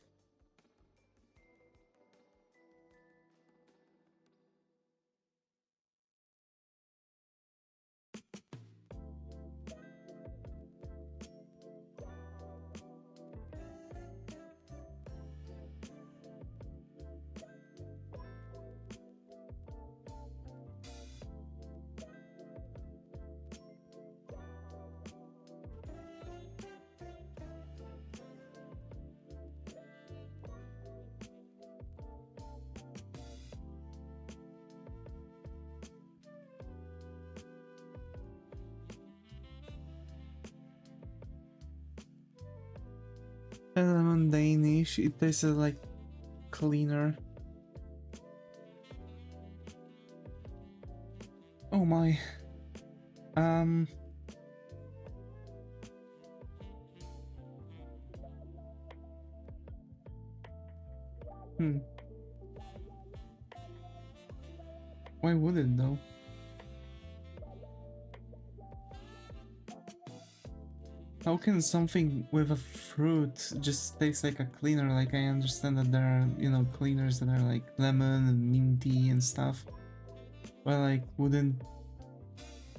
lemon Danish. It tasted like cleaner. Oh my. Why would it though? How can something with a fruit just taste like a cleaner? Like, I understand that there are, you know, cleaners that are like lemon and minty and stuff. But like, wouldn't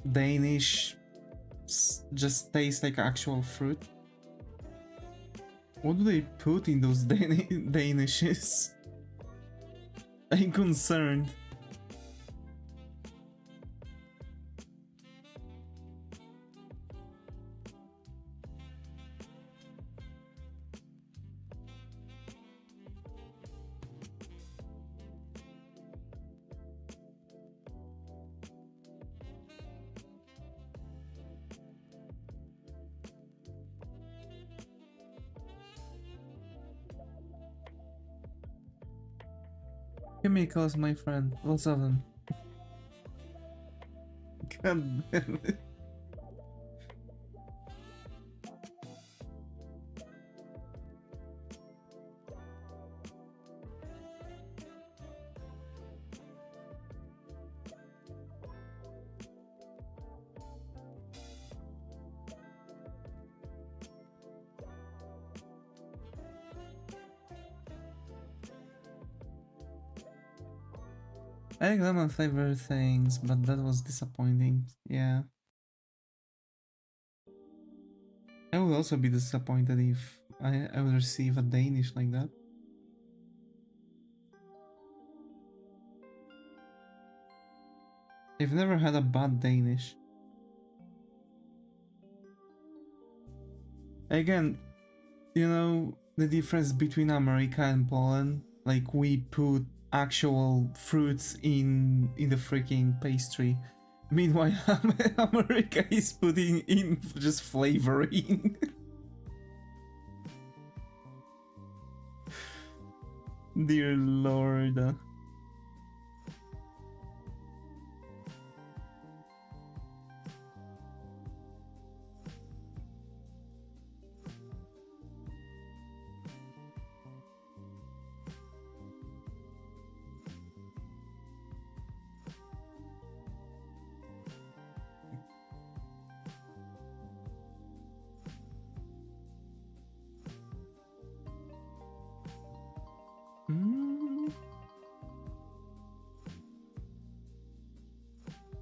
Danish just taste like actual fruit? What do they put in those Danishes? I'm concerned. Chemicals, my friend. Lots of them. God damn it. I like lemon flavored things, but that was disappointing. Yeah. I would also be disappointed if I would receive a Danish like that. I've never had a bad Danish. Again, you know, the difference between America and Poland, like we put actual fruits in the freaking pastry. Meanwhile, America is putting in just flavoring. Dear Lord.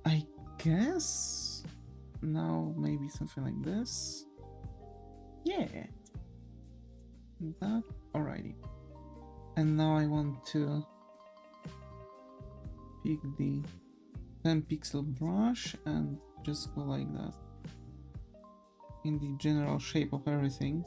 I guess now maybe something like this. Yeah, that alrighty. And now I want to pick the 10 pixel brush and just go like that in the general shape of everything.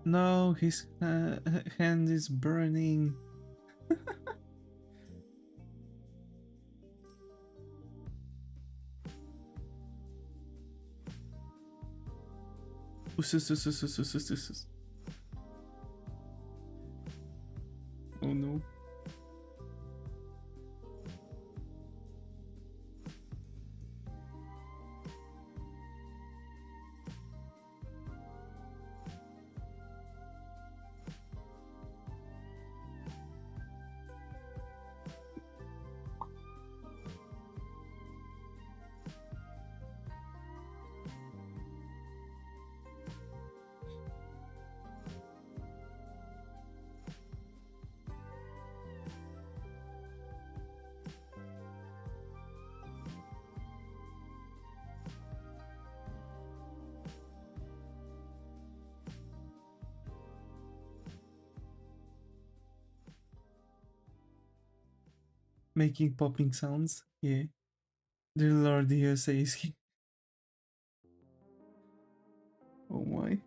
No, his hand is burning. Oh no. making popping sounds. Yeah. Dear Lord, the USA is here. Oh my.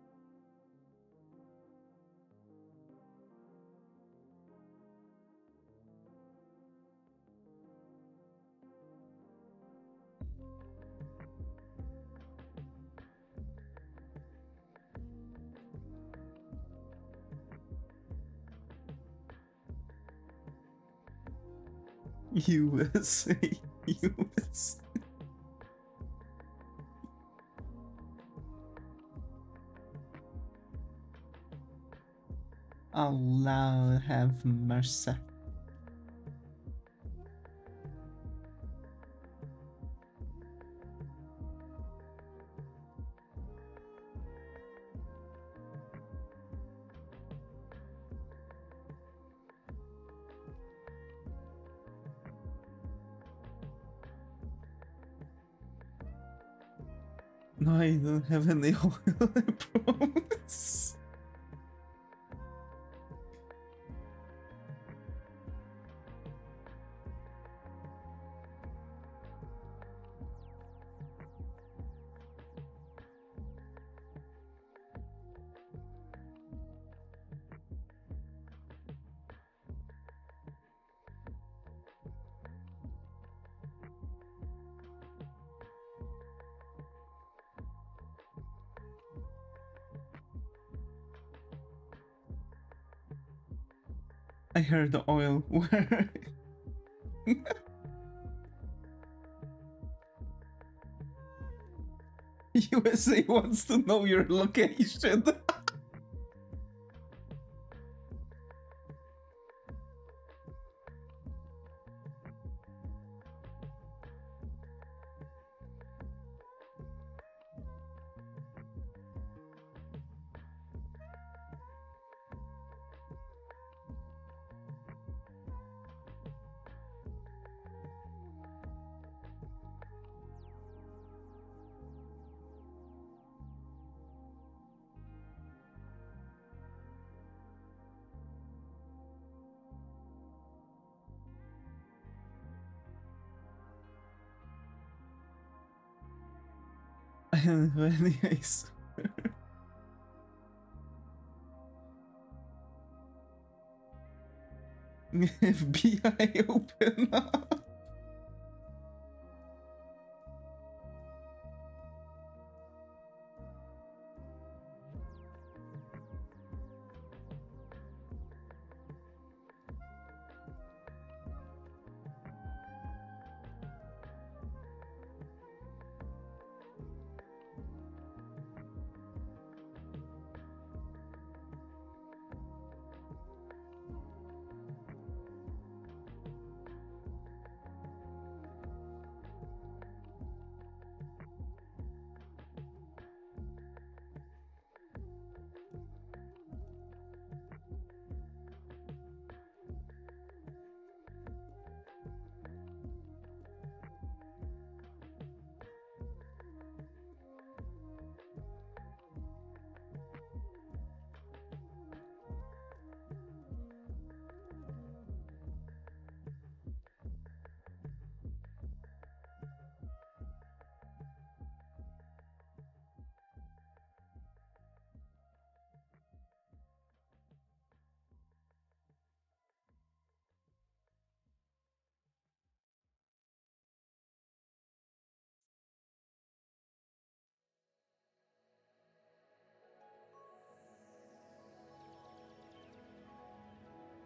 USA. US. Allah have mercy. No, I don't have any oil, I promise. I heard the oil. Where? USA wants to know your location. I don't have any, I swear. FBI open up.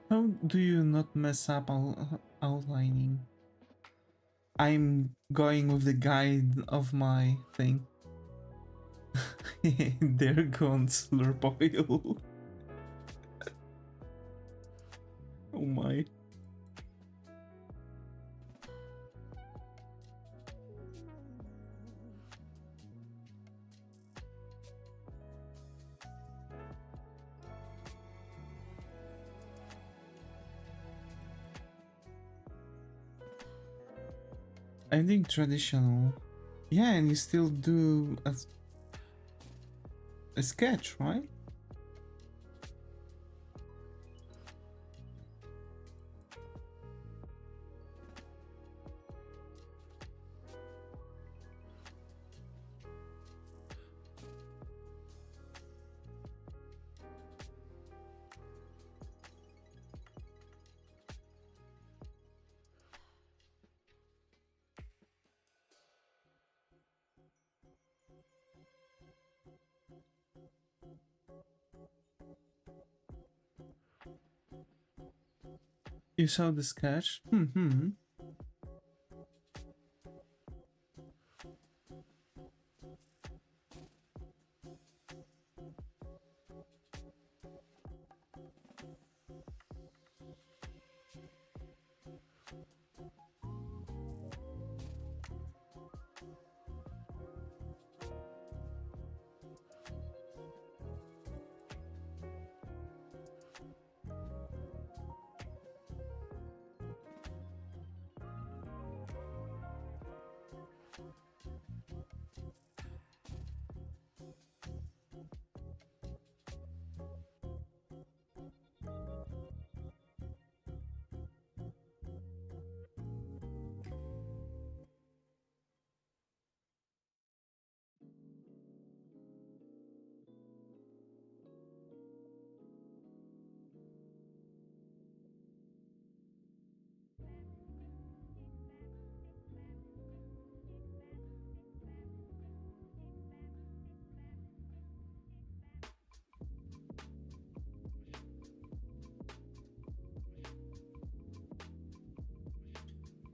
How do you not mess up outlining? I'm going with the guide of my thing. There goes slurp oil. Oh my. I think traditional. Yeah, and you still do a sketch, right? You saw the sketch? Hmm.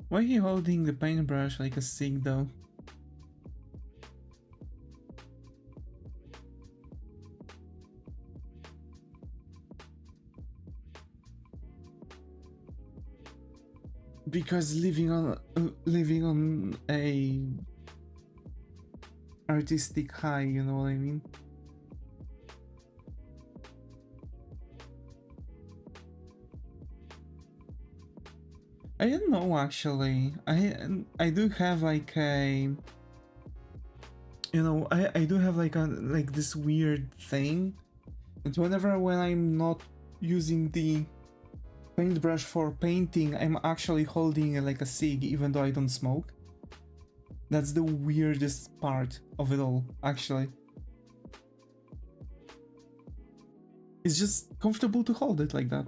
Why are you holding the paintbrush like a stick though? Because living on a artistic high, you know what I mean? I don't know actually. I do have like a, you know, I do have like this weird thing. And whenever when I'm not using the paintbrush for painting, I'm actually holding it like a cig even though I don't smoke. That's the weirdest part of it all, actually. It's just comfortable to hold it like that.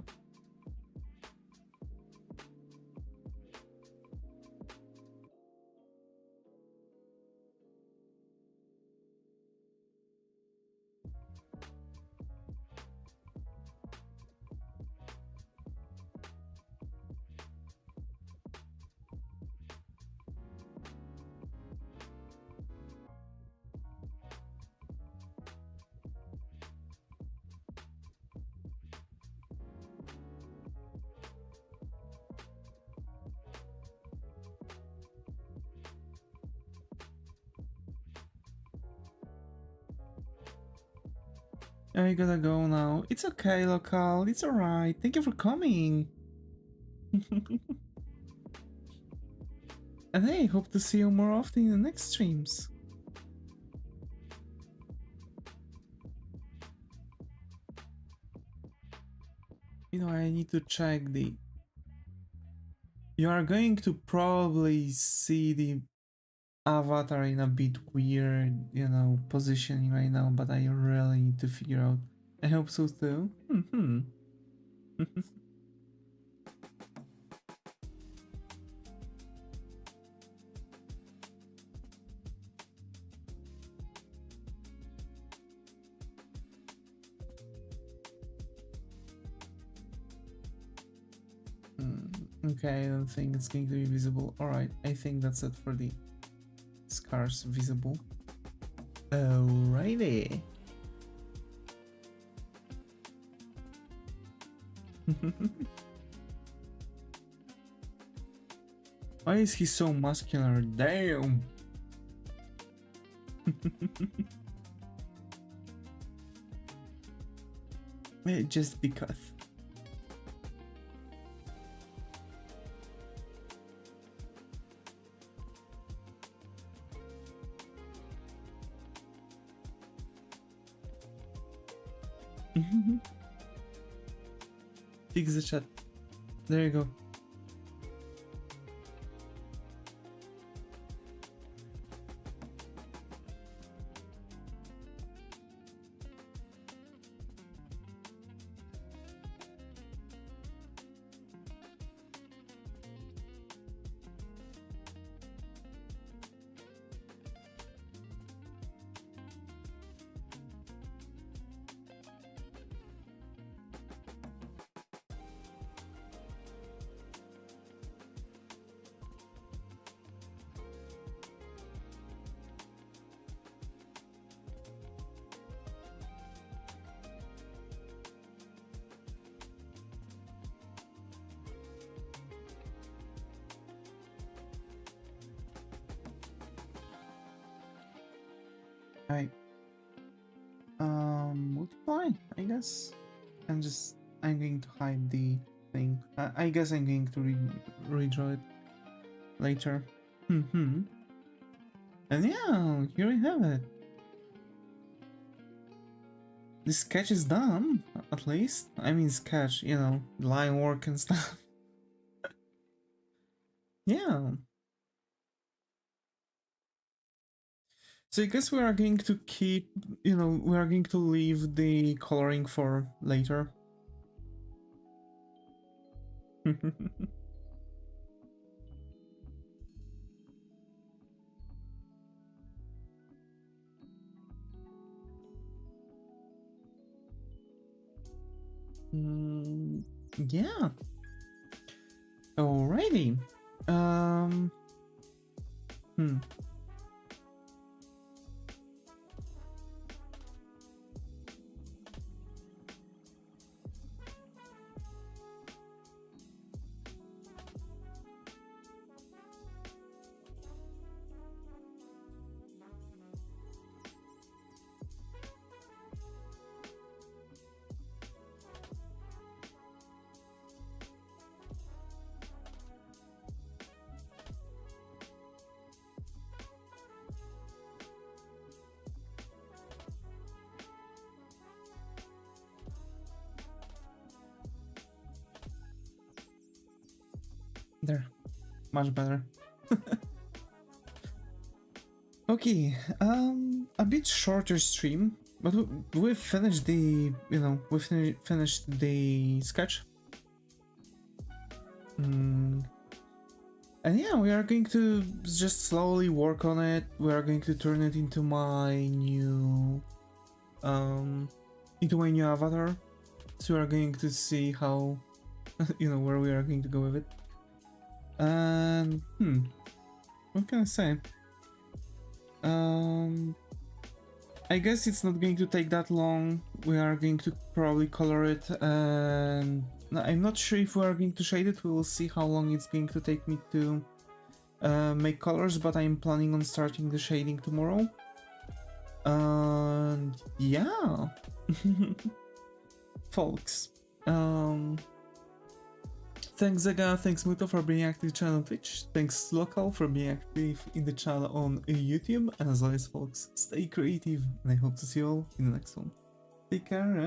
I gotta go now. It's okay, local. It's alright. Thank you for coming. And hey, hope to see you more often in the next streams. You know, I need to check the... You are going to probably see the avatar in a bit weird, you know, positioning right now, but I really need to figure out. I hope so too. Okay, I don't think it's going to be visible. Alright, I think that's it for the scars visible. Alrighty. Why is he so muscular? Damn! Just because. Fix the chat. There you go. why, I guess. I'm going to hide the thing. I guess I'm going to redraw it later. And yeah, here we have it. The sketch is done, at least. I mean sketch, you know, line work and stuff. Yeah. So I guess we are going to keep, you know, we are going to leave the coloring for later. Yeah. Alrighty. Hmm. There. Much better. Okay, a bit shorter stream, but we've finished the, you know, finished the sketch. And yeah, we are going to just slowly work on it. We are going to turn it into my new, avatar. So we are going to see how, you know, where we are going to go with it. And, what can I say? I guess it's not going to take that long. We are going to probably color it, and I'm not sure if we are going to shade it. We will see how long it's going to take me to make colors, but I'm planning on starting the shading tomorrow. And yeah, folks. Thanks Zega, thanks Muto for being active channel on Twitch, thanks Local for being active in the channel on YouTube, and as always folks, stay creative, and I hope to see you all in the next one. Take care and